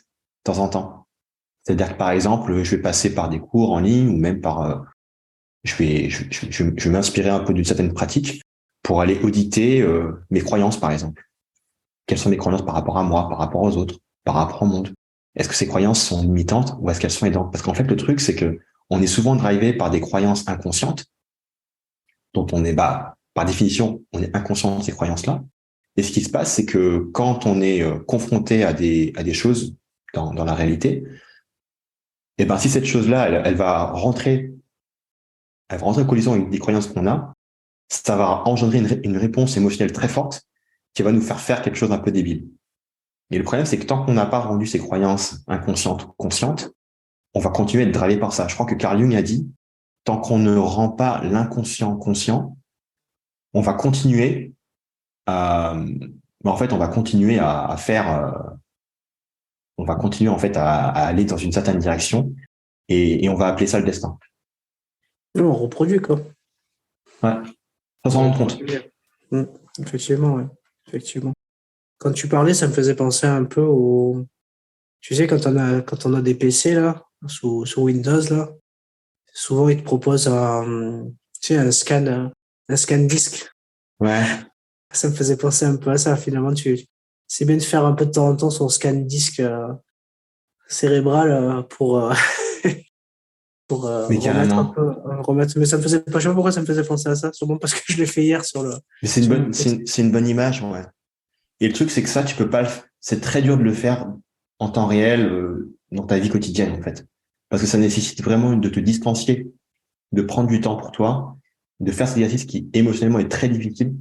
temps en temps. C'est-à-dire que par exemple, je vais passer par des cours en ligne ou même je vais m'inspirer un peu d'une certaine pratique pour aller auditer mes croyances, par exemple. Quelles sont mes croyances par rapport à moi, par rapport aux autres, par rapport au monde? Est-ce que ces croyances sont limitantes ou est-ce qu'elles sont aidantes? Parce qu'en fait, le truc, c'est que on est souvent drivé par des croyances inconscientes, dont on est, par définition, on est inconscient de ces croyances-là. Et ce qui se passe, c'est que quand on est confronté à des choses dans la réalité, et ben si cette chose-là, elle va rentrer en collision avec des croyances qu'on a, ça va engendrer une réponse émotionnelle très forte qui va nous faire quelque chose d'un peu débile. Et le problème, c'est que tant qu'on n'a pas rendu ces croyances inconscientes ou conscientes, on va continuer à être drivé par ça. Je crois que Carl Jung a dit, tant qu'on ne rend pas l'inconscient conscient, on va continuer on va continuer à faire, on va continuer en fait à aller dans une certaine direction et on va appeler ça le destin. On reproduit, quoi. Ouais, sans s'en rendre compte. Effectivement, ouais. Effectivement. Quand tu parlais, ça me faisait penser un peu au... Tu sais, quand on a des PC, là, sous Windows, là, souvent, ils te proposent un scan disque. Ouais. Ça me faisait penser un peu à ça, finalement. C'est bien de faire un peu de temps en temps son scan disque cérébral pour remettre. Mais ça me faisait pas, je sais pas pourquoi ça me faisait penser à ça, sûrement parce que je l'ai fait hier sur le. Mais c'est une bonne image, ouais. Et le truc, c'est que ça, tu peux pas c'est très dur de le faire en temps réel, dans ta vie quotidienne, en fait. Parce que ça nécessite vraiment de te distancier, de prendre du temps pour toi, de faire cet exercice qui émotionnellement est très difficile.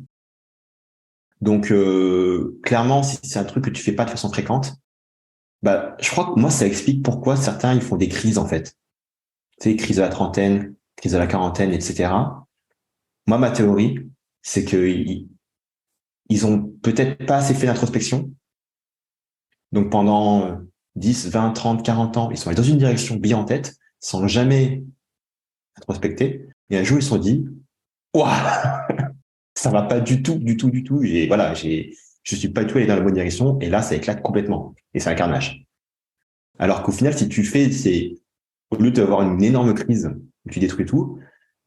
Donc, clairement, si c'est un truc que tu fais pas de façon fréquente, je crois que moi, ça explique pourquoi certains, ils font des crises, en fait. Tu sais, crise de la trentaine, crise de la quarantaine, etc. Moi, ma théorie, c'est que ils ont peut-être pas assez fait d'introspection. Donc, pendant 10, 20, 30, 40 ans, ils sont allés dans une direction bien en tête, sans jamais introspecter. Et un jour, ils se sont dit, ouah, ça va pas du tout, du tout, du tout. Et voilà, je suis pas du tout allé dans la bonne direction. Et là, ça éclate complètement. Et c'est un carnage. Alors qu'au final, si tu fais, au lieu d'avoir une énorme crise où tu détruis tout,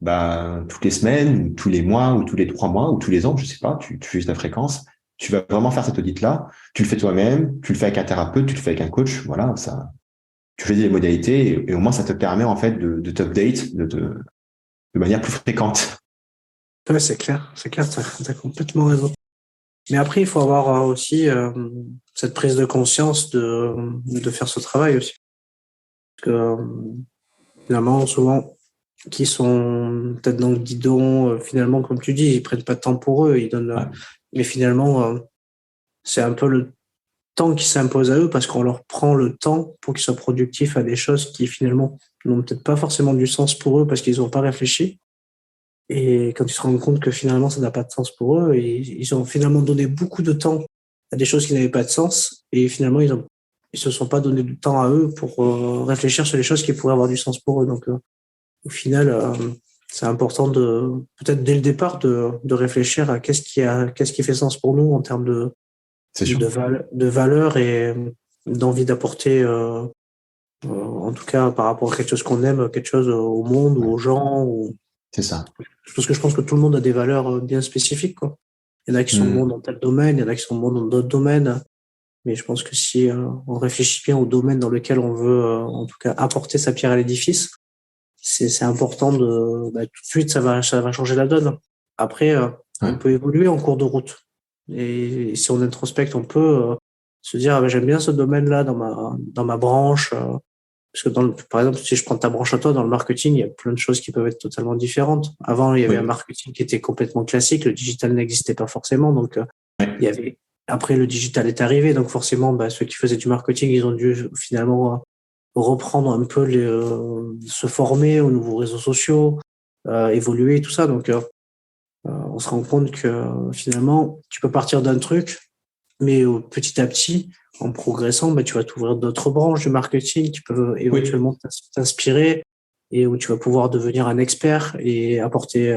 toutes les semaines, ou tous les mois, ou tous les 3 mois, ou tous les ans, je sais pas, tu fais ta fréquence, tu vas vraiment faire cet audit-là, tu le fais toi-même, tu le fais avec un thérapeute, tu le fais avec un coach, voilà, tu fais des modalités, et au moins ça te permet, en fait, de t'update de manière plus fréquente. Ouais, c'est clair, t'as complètement raison. Mais après, il faut avoir aussi cette prise de conscience de faire ce travail aussi. Parce que finalement, souvent, qui sont peut-être dans le guidon, finalement, comme tu dis, ils prennent pas de temps pour eux, ils donnent. Ouais. Mais finalement, c'est un peu le temps qui s'impose à eux parce qu'on leur prend le temps pour qu'ils soient productifs à des choses qui finalement n'ont peut-être pas forcément du sens pour eux parce qu'ils n'ont pas réfléchi. Et quand ils se rendent compte que finalement ça n'a pas de sens pour eux, ils ont finalement donné beaucoup de temps à des choses qui n'avaient pas de sens et finalement ils se sont pas donné du temps à eux pour réfléchir sur les choses qui pourraient avoir du sens pour eux. Donc au final, c'est important peut-être dès le départ de réfléchir à qu'est-ce qui fait sens pour nous en termes de valeur et d'envie d'apporter, en tout cas par rapport à quelque chose qu'on aime, quelque chose au monde ou aux gens. C'est ça. Parce que je pense que tout le monde a des valeurs bien spécifiques, quoi. Il y en a qui sont bons dans tel domaine, il y en a qui sont bons dans d'autres domaines. Mais je pense que si on réfléchit bien au domaine dans lequel on veut, en tout cas, apporter sa pierre à l'édifice, c'est important tout de suite, ça va changer la donne. Après, on peut évoluer en cours de route. Et si on introspecte, on peut se dire, j'aime bien ce domaine-là dans ma branche. Parce que par exemple, si je prends ta branche à toi, dans le marketing, il y a plein de choses qui peuvent être totalement différentes. Avant, il y avait un marketing qui était complètement classique. Le digital n'existait pas forcément. Donc, après, le digital est arrivé. Donc, forcément, ceux qui faisaient du marketing, ils ont dû finalement reprendre un peu se former aux nouveaux réseaux sociaux, évoluer, tout ça. Donc, on se rend compte que finalement, tu peux partir d'un truc, mais petit à petit, en progressant, tu vas t'ouvrir d'autres branches du marketing qui peuvent éventuellement t'inspirer et où tu vas pouvoir devenir un expert et apporter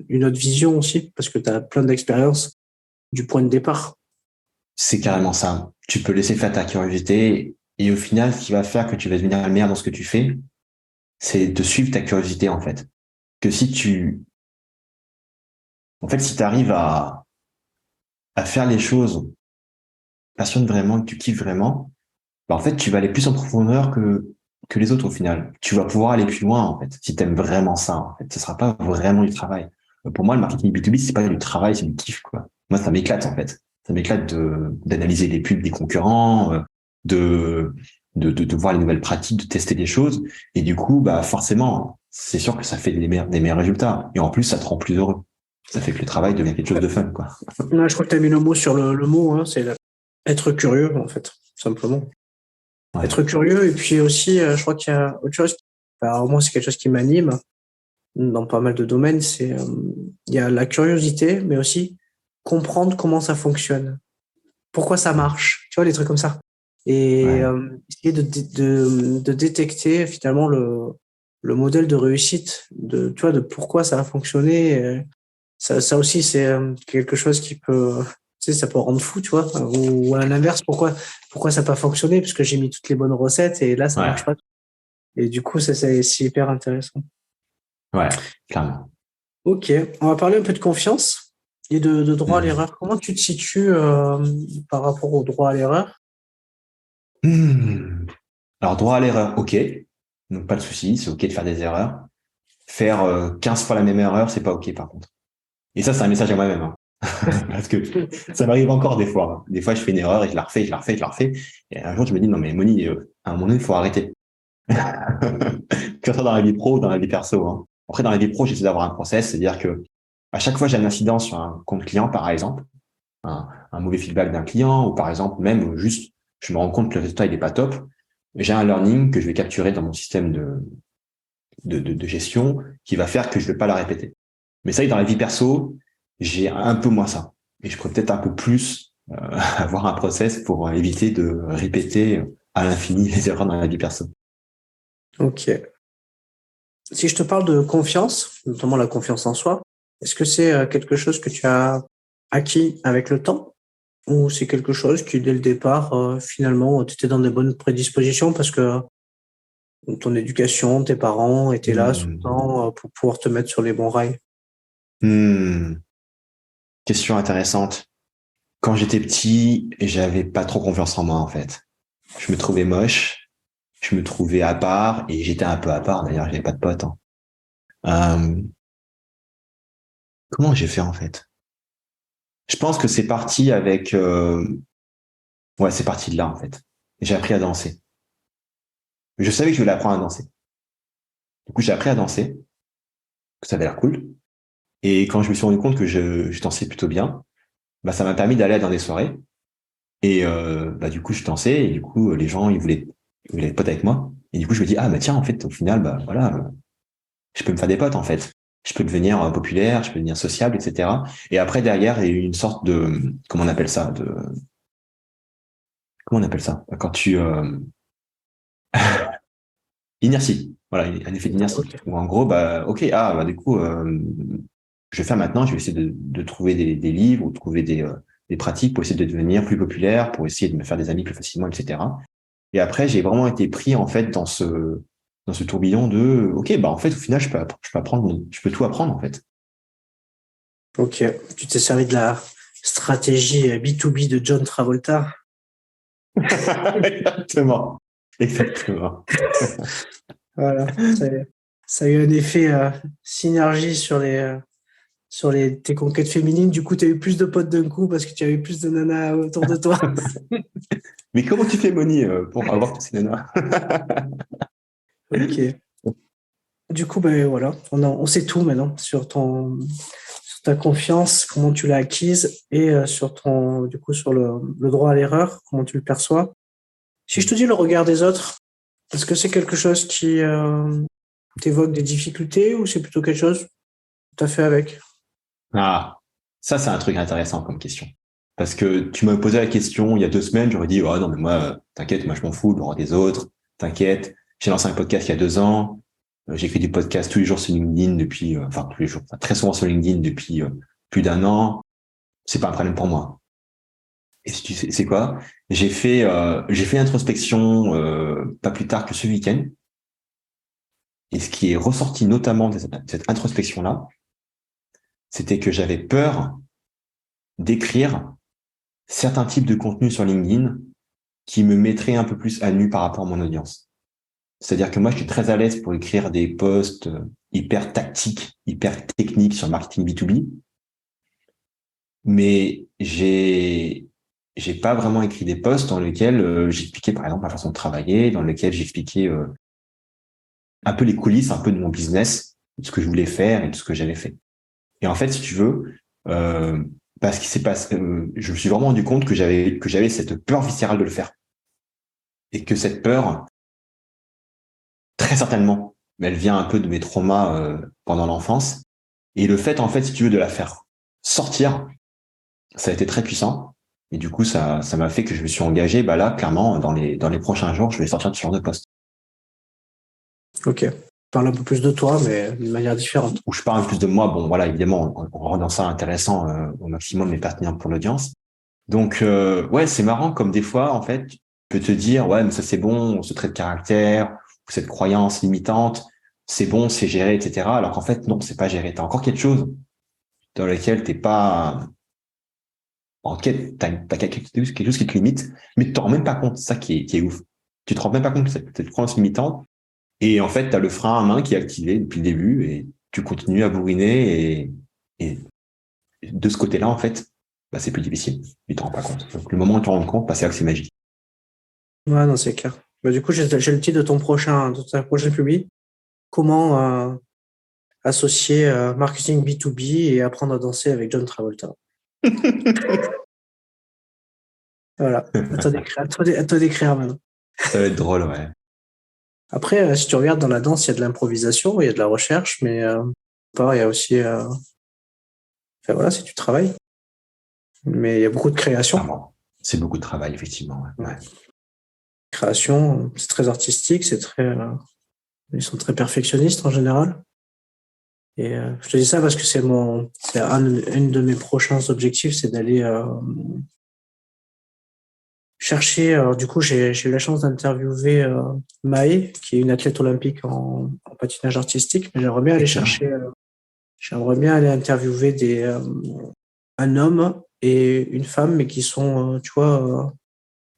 une autre vision aussi, parce que tu as plein d'expériences du point de départ. C'est carrément ça. Tu peux laisser faire ta curiosité et au final, ce qui va faire que tu vas devenir le meilleur dans ce que tu fais, c'est de suivre ta curiosité, en fait. Que si tu arrives à faire les choses passionne vraiment, que tu kiffes vraiment, bah, en fait, tu vas aller plus en profondeur que les autres au final. Tu vas pouvoir aller plus loin, en fait, si tu aimes vraiment ça, en fait. Ce sera pas vraiment du travail. Pour moi, le marketing B2B, c'est pas du travail, c'est du kiff, quoi. Moi, ça m'éclate, en fait. Ça m'éclate d'analyser les pubs des concurrents, de voir les nouvelles pratiques, de tester des choses. Et du coup, bah, forcément, c'est sûr que ça fait des meilleurs résultats. Et en plus, ça te rend plus heureux. Ça fait que le travail devient quelque chose de fun, quoi. Ouais, je crois que tu as mis le mot sur le mot, hein, c'est être curieux, en fait, simplement. Ouais. Être curieux, et puis aussi, je crois qu'il y a autre chose. Alors, moi, c'est quelque chose qui m'anime dans pas mal de domaines. C'est, il y a la curiosité, mais aussi comprendre comment ça fonctionne, pourquoi ça marche, tu vois, les trucs comme ça. Et essayer de détecter finalement le modèle de réussite, tu vois, de pourquoi ça a fonctionné. Ça aussi, c'est quelque chose qui peut, tu sais, ça peut rendre fou, tu vois. Ou à l'inverse, pourquoi ça n'a pas fonctionné? Parce que j'ai mis toutes les bonnes recettes et là, ça marche pas. Et du coup, c'est hyper intéressant. Ouais, clairement. Ok, on va parler un peu de confiance et de droit à l'erreur. Comment tu te situes par rapport au droit à l'erreur? Alors, droit à l'erreur, ok. Donc, pas de souci, c'est ok de faire des erreurs. Faire 15 fois la même erreur, c'est pas ok, par contre. Et ça, c'est un message à moi-même. Hein. Parce que ça m'arrive encore des fois. Des fois, je fais une erreur et je la refais. Et un jour, je me dis, non, mais Moni, à un moment donné, il faut arrêter. Que ce soit dans la vie pro ou dans la vie perso. Hein. Après, dans la vie pro, j'essaie d'avoir un process, c'est-à-dire que à chaque fois j'ai un incident sur un compte client, par exemple, un mauvais feedback d'un client, ou par exemple, même juste, je me rends compte que le résultat, il est pas top, j'ai un learning que je vais capturer dans mon système de gestion qui va faire que je vais pas la répéter. Mais ça, dans la vie perso, j'ai un peu moins ça. Et je pourrais peut-être un peu plus avoir un process pour éviter de répéter à l'infini les erreurs dans la vie perso. Ok. Si je te parle de confiance, notamment la confiance en soi, est-ce que c'est quelque chose que tu as acquis avec le temps ou c'est quelque chose qui, dès le départ, finalement, tu étais dans des bonnes prédispositions parce que ton éducation, tes parents étaient là tout le temps pour pouvoir te mettre sur les bons rails? Question intéressante. Quand j'étais petit, j'avais pas trop confiance en moi, en fait. Je me trouvais moche, je me trouvais à part, et j'étais un peu à part, d'ailleurs, j'avais pas de potes. Hein. Comment j'ai fait, en fait? Je pense que c'est parti avec... Ouais, c'est parti de là, en fait. J'ai appris à danser. Je savais que je voulais apprendre à danser. Du coup, j'ai appris à danser, que ça avait l'air cool. Et quand je me suis rendu compte que je dansais plutôt bien, bah, ça m'a permis d'aller dans des soirées. Et bah, du coup, je dansais, et du coup, les gens, ils voulaient être potes avec moi. Et du coup, je me dis, ah, bah tiens, en fait, au final, bah voilà, je peux me faire des potes, en fait. Je peux devenir populaire, je peux devenir sociable, etc. Et après, derrière, il y a eu une sorte de... Comment on appelle ça? Comment on appelle ça? Quand tu... Inertie. Voilà, un effet d'inertie. Okay. Où en gros, bah, ok, bah, du coup, je vais faire maintenant, je vais essayer de trouver des livres ou de trouver des pratiques pour essayer de devenir plus populaire, pour essayer de me faire des amis plus facilement, etc. Et après, j'ai vraiment été pris, en fait, dans ce tourbillon de, ok, bah, en fait, au final, je peux apprendre, je peux tout apprendre, en fait. Ok. Tu t'es servi de la stratégie B2B de John Travolta. Exactement. Voilà. Ça a eu un effet synergie sur tes conquêtes féminines. Du coup, tu as eu plus de potes d'un coup parce que tu as eu plus de nanas autour de toi. Mais comment tu fais, Moni, pour avoir tous ces nanas? Ok. Du coup, ben voilà, on sait tout maintenant sur ta confiance, comment tu l'as acquise et sur le droit à l'erreur, comment tu le perçois. Si je te dis le regard des autres, est-ce que c'est quelque chose qui t'évoque des difficultés ou c'est plutôt quelque chose que tu as fait avec? Ah, ça, c'est un truc intéressant comme question. Parce que tu m'as posé la question il y a 2 semaines, j'aurais dit, oh non, mais moi, t'inquiète, moi, je m'en fous, le droit des autres, t'inquiète. J'ai lancé un podcast il y a 2 ans. J'écris des podcasts tous les jours sur LinkedIn depuis, tous les jours, très souvent sur LinkedIn depuis plus d'un an. C'est pas un problème pour moi. Et tu sais, c'est quoi? J'ai fait introspection pas plus tard que ce week-end. Et ce qui est ressorti notamment de cette introspection-là, c'était que j'avais peur d'écrire certains types de contenus sur LinkedIn qui me mettraient un peu plus à nu par rapport à mon audience. C'est-à-dire que moi, je suis très à l'aise pour écrire des posts hyper tactiques, hyper techniques sur marketing B2B, mais j'ai pas vraiment écrit des posts dans lesquels j'expliquais par exemple ma façon de travailler, dans lesquels j'expliquais un peu les coulisses, un peu de mon business, de ce que je voulais faire et de ce que j'avais fait. Et en fait, si tu veux, parce qu'il s'est passé, je me suis vraiment rendu compte que j'avais cette peur viscérale de le faire, et que cette peur, très certainement, elle vient un peu de mes traumas pendant l'enfance. Et le fait, en fait, si tu veux, de la faire sortir, ça a été très puissant. Et du coup, ça m'a fait que je me suis engagé, là, clairement, dans les prochains jours, je vais sortir de ce genre de poste. Ok. Parle un peu plus de toi, mais d'une manière différente. Où je parle plus de moi, bon, voilà, évidemment, en rendant ça intéressant au maximum et pertinent pour l'audience. Donc, ouais, c'est marrant comme des fois, en fait, tu peux te dire, ouais, mais ça c'est bon, ce trait de caractère, ou cette croyance limitante, c'est bon, c'est géré, etc. Alors qu'en fait, non, c'est pas géré. T'as encore quelque chose dans lequel t'es pas en quête, t'as quelque chose qui te limite, mais tu t'en rends même pas compte. C'est ça qui est ouf. Tu te rends même pas compte de cette croyance limitante. Et en fait, t'as le frein à main qui est activé depuis le début et tu continues à bourriner et de ce côté-là, en fait, c'est plus difficile. Tu t'en rends pas compte. Donc, le moment où tu t'en rends compte, c'est là que c'est magique. Ouais, non, c'est clair. Du coup, j'ai le titre de ta prochaine publi. Comment associer marketing B2B et apprendre à danser avec John Travolta. Voilà. À toi d'écrire maintenant. Ça va être drôle, ouais. Après, si tu regardes dans la danse, il y a de l'improvisation, il y a de la recherche, mais il y a aussi... Enfin voilà, c'est du travail. Mais il y a beaucoup de création. Ah, c'est beaucoup de travail, effectivement. Ouais. Création, c'est très artistique, c'est très... ils sont très perfectionnistes en général. Et je te dis ça parce que c'est une de mes prochains objectifs, c'est d'aller chercher. Alors, du coup, j'ai eu la chance d'interviewer Maë, qui est une athlète olympique en patinage artistique, mais j'aimerais bien aller interviewer un homme et une femme, mais qui sont,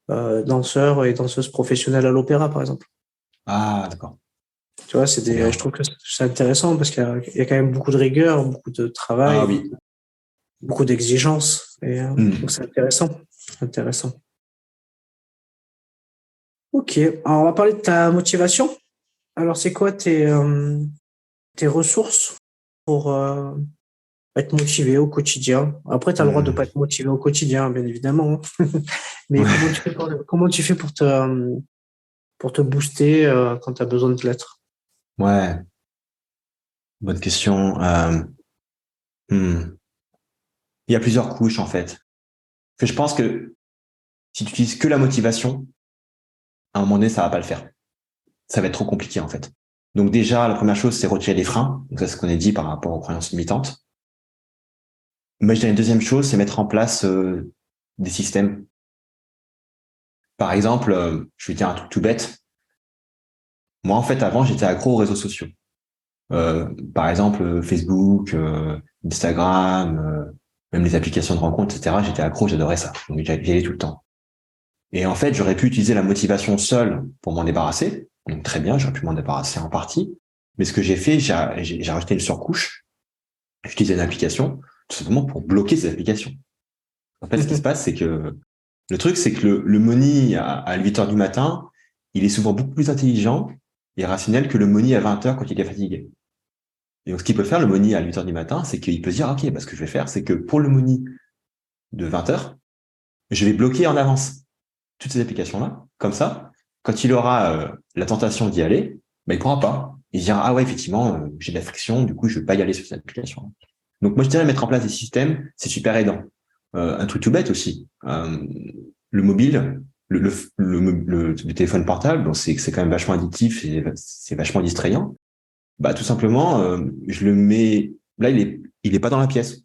danseurs et danseuses professionnelles à l'opéra, par exemple. Ah, d'accord. Tu vois, je trouve que c'est intéressant parce qu'il y a quand même beaucoup de rigueur, beaucoup de travail, ah, oui. beaucoup d'exigences. Et donc, c'est intéressant. Ok, alors on va parler de ta motivation. Alors, c'est quoi tes ressources pour être motivé au quotidien? Après, tu as le droit de ne pas être motivé au quotidien, bien évidemment. Mais comment tu fais pour te booster quand tu as besoin de l'être? Ouais. Bonne question. Il y a plusieurs couches, en fait. Je pense que si tu utilises que la motivation, à un moment donné, ça va pas le faire. Ça va être trop compliqué, en fait. Donc déjà, la première chose, c'est retirer les freins. Donc ça, c'est ce qu'on a dit par rapport aux croyances limitantes. Mais je dirais une deuxième chose, c'est mettre en place des systèmes. Par exemple, je vais dire un truc tout bête. Moi, en fait, avant, j'étais accro aux réseaux sociaux. Par exemple, Facebook, Instagram, même les applications de rencontres, etc. J'étais accro, j'adorais ça. Donc, j'y allais tout le temps. Et en fait, j'aurais pu utiliser la motivation seule pour m'en débarrasser. Donc, très bien, j'aurais pu m'en débarrasser en partie. Mais ce que j'ai fait, j'ai rajouté une surcouche. J'ai utilisé une application, tout simplement pour bloquer ces applications. En fait, ce qui se passe, c'est que le truc, c'est que le Moni à 8 heures du matin, il est souvent beaucoup plus intelligent et rationnel que le Moni à 20 heures quand il est fatigué. Et donc, ce qu'il peut faire, le Moni à 8 heures du matin, c'est qu'il peut se dire, OK, ce que je vais faire, c'est que pour le Moni de 20 heures, je vais bloquer en avance toutes ces applications-là. Comme ça, quand il aura la tentation d'y aller, il pourra pas. Il se dira, ah ouais, effectivement, j'ai de la friction, du coup, je vais pas y aller sur cette application. Donc, moi, je dirais mettre en place des systèmes, c'est super aidant. Un truc tout bête aussi. Le mobile, le téléphone portable, donc c'est quand même vachement addictif et c'est vachement distrayant. Bah, tout simplement, je le mets. Là, il est pas dans la pièce.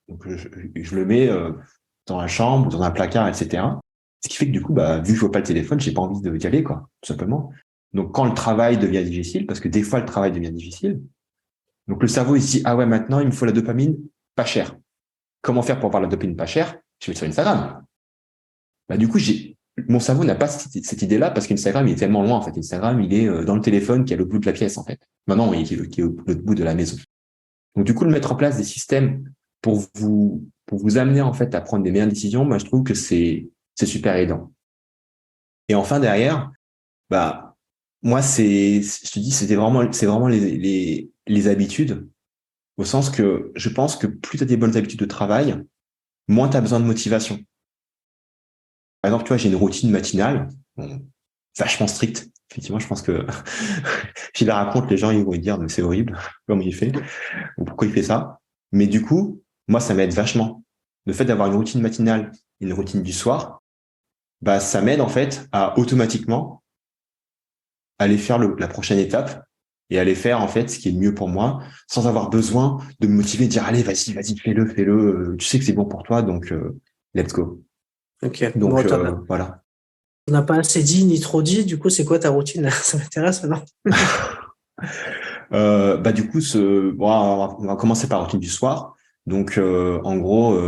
Donc, je le mets dans la chambre, dans un placard, etc. Ce qui fait que du coup, bah, vu que je vois pas le téléphone, j'ai pas envie d'y aller, quoi, tout simplement. Donc, quand le travail devient difficile, parce que des fois, le travail devient difficile, donc le cerveau, il se dit, ah ouais, maintenant, il me faut la dopamine pas chère. Comment faire pour avoir la dopamine pas chère? Je vais sur Instagram. Bah, du coup, mon cerveau n'a pas cette idée-là parce qu'Instagram, il est tellement loin, en fait. Instagram, il est dans le téléphone qui est à l'autre bout de la pièce, en fait. Maintenant, qui est au l'autre bout de la maison. Donc, du coup, de mettre en place des systèmes pour vous amener, en fait, à prendre des meilleures décisions, moi, je trouve que c'est super aidant. Et enfin, derrière, bah, moi, je te dis, c'est vraiment les habitudes, au sens que je pense que plus tu as des bonnes habitudes de travail, moins tu as besoin de motivation. Par exemple, tu vois, j'ai une routine matinale, bon, vachement stricte. Effectivement, je pense que si je la raconte, les gens, ils vont dire, mais c'est horrible, comment il fait, ou pourquoi il fait ça. Mais du coup, moi, ça m'aide vachement. Le fait d'avoir une routine matinale, une routine du soir, bah, ça m'aide, en fait, à automatiquement aller faire la prochaine étape et aller faire, en fait, ce qui est le mieux pour moi, sans avoir besoin de me motiver, de dire, allez, vas-y, fais-le, tu sais que c'est bon pour toi, donc, let's go. Ok. Donc, Bon, voilà. on n'a pas assez dit ni trop dit. Du coup, c'est quoi ta routine là? Ça m'intéresse maintenant. Bah du coup, bon, on va commencer par la routine du soir. Donc, en gros,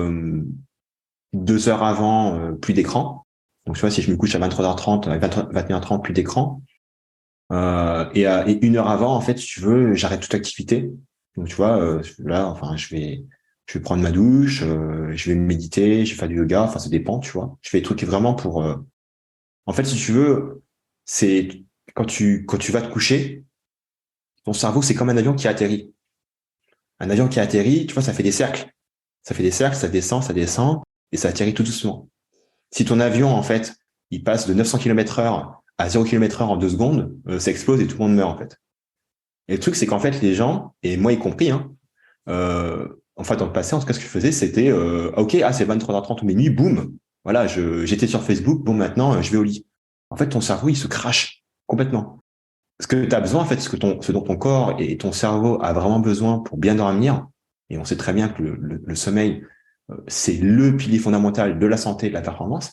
2 heures avant, plus d'écran. Donc, tu vois, si je me couche à 23h30, à 21h30, plus d'écran. Et 1 heure avant, en fait, si tu veux, j'arrête toute activité. Donc, tu vois, là, enfin, je vais prendre ma douche, je vais méditer, je vais faire du yoga. Enfin, ça dépend, tu vois. Je fais des trucs vraiment pour. En fait, si tu veux, c'est quand tu vas te coucher. Ton cerveau, c'est comme un avion qui atterrit. Un avion qui atterrit, tu vois, ça fait des cercles. Ça fait des cercles, ça descend, et ça atterrit tout doucement. Si ton avion, en fait, il passe de 900 km/h à 0 km/h en 2 secondes, ça explose et tout le monde meurt, en fait. Et le truc, c'est qu'en fait, les gens, et moi y compris, hein, en fait, dans le passé, en tout cas, ce que je faisais, c'était, ok, c'est 23h30 ou minuit, boum, voilà, j'étais sur Facebook, bon, maintenant, je vais au lit. En fait, ton cerveau, il se crache complètement. Ce que tu as besoin, en fait, ce dont ton corps et ton cerveau a vraiment besoin pour bien dormir, et on sait très bien que le sommeil, c'est le pilier fondamental de la santé et de la performance,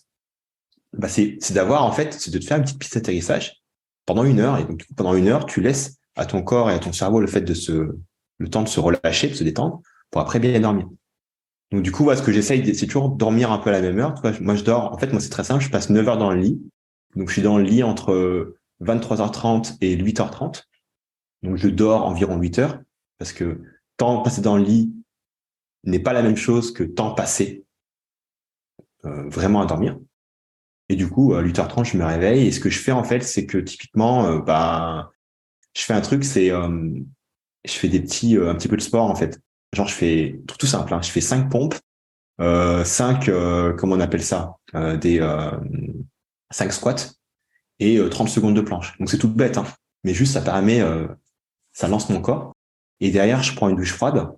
bah c'est d'avoir, en fait, c'est de te faire une petite piste d'atterrissage pendant 1 heure, et donc, du coup, pendant 1 heure, tu laisses à ton corps et à ton cerveau le temps de se relâcher, de se détendre, pour après bien dormir. Donc, du coup, ce que j'essaye, c'est toujours dormir un peu à la même heure. Tu vois, moi, je dors, en fait, moi, c'est très simple, je passe 9 heures dans le lit. Donc, je suis dans le lit entre 23h30 et 8h30. Donc, je dors environ 8 heures parce que temps passé dans le lit n'est pas la même chose que temps passé vraiment à dormir. Et du coup, à 8h30, je me réveille. Et ce que je fais, en fait, c'est que typiquement, je fais un truc, je fais un petit peu de sport, en fait. Genre, je fais tout simple, hein, je fais 5 pompes, 5, comment on appelle ça, 5 squats et 30 secondes de planche. Donc, c'est tout bête, hein, mais juste, ça permet, ça lance mon corps. Et derrière, je prends une douche froide.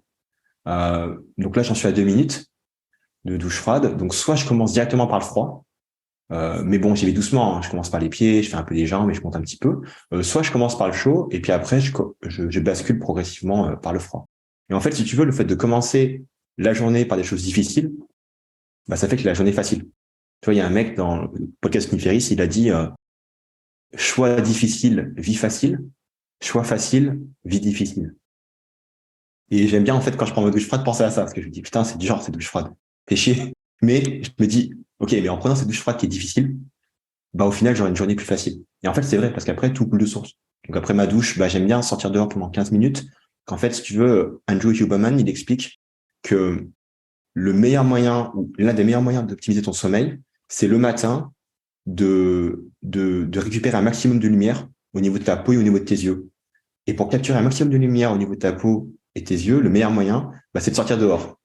Donc là, j'en suis à 2 minutes de douche froide. Donc, soit je commence directement par le froid, mais bon, j'y vais doucement, hein. Je commence par les pieds, je fais un peu les jambes et je monte un petit peu. Soit je commence par le chaud et puis après, je bascule progressivement par le froid. Et en fait, si tu veux, le fait de commencer la journée par des choses difficiles, bah, ça fait que la journée est facile. Tu vois, il y a un mec dans le podcast Niferis, il a dit choix difficile, vie facile. Choix facile, vie difficile. Et j'aime bien, en fait, quand je prends ma douche froide, penser à ça, parce que je me dis, putain, c'est dur, cette douche froide. Fais chier. Mais je me dis, ok, mais en prenant cette douche froide qui est difficile, bah, au final, j'aurai une journée plus facile. Et en fait, c'est vrai, parce qu'après, tout coule de source. Donc après ma douche, bah, j'aime bien sortir dehors pendant 15 minutes. Qu'en fait, si tu veux, Andrew Huberman, il explique que le meilleur moyen, ou l'un des meilleurs moyens d'optimiser ton sommeil, c'est le matin de récupérer un maximum de lumière au niveau de ta peau et au niveau de tes yeux. Et pour capturer un maximum de lumière au niveau de ta peau et tes yeux, le meilleur moyen, bah, c'est de sortir dehors.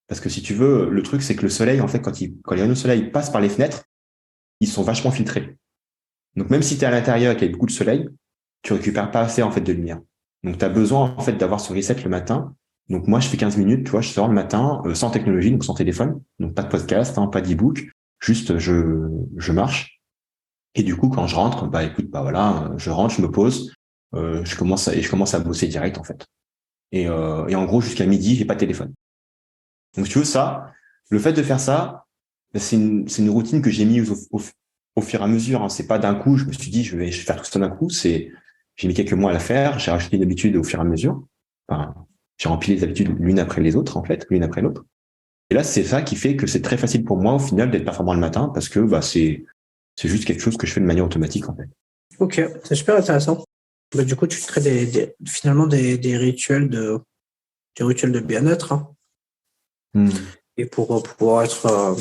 Parce que si tu veux, le truc, c'est que le soleil, en fait, quand les rayons du soleil passent par les fenêtres, ils sont vachement filtrés. Donc, même si tu es à l'intérieur et qu'il y a beaucoup de soleil, tu récupères pas assez, en fait, de lumière. Donc, tu as besoin, en fait, d'avoir ce reset le matin. Donc, moi, je fais 15 minutes, tu vois, je sors le matin, sans technologie, donc sans téléphone. Donc, pas de podcast, hein, pas d'e-book. Juste, je marche. Et du coup, quand je rentre, bah, écoute, bah, voilà, je rentre, je me pose. je commence à bosser direct en fait. Et en gros, jusqu'à midi, j'ai pas de téléphone. Donc, si tu veux ça, le fait de faire ça, c'est une routine que j'ai mise au fur et à mesure. Hein. C'est pas d'un coup, je me suis dit, je vais faire tout ça d'un coup. J'ai mis quelques mois à la faire. J'ai rajouté une habitude au fur et à mesure. Enfin, j'ai rempli les habitudes l'une après les autres, en fait, l'une après l'autre. Et là, c'est ça qui fait que c'est très facile pour moi, au final, d'être performant le matin parce que, c'est juste quelque chose que je fais de manière automatique, en fait. Ok, c'est super intéressant. Bah, du coup, tu crées finalement des rituels de bien-être, hein, et pour pouvoir être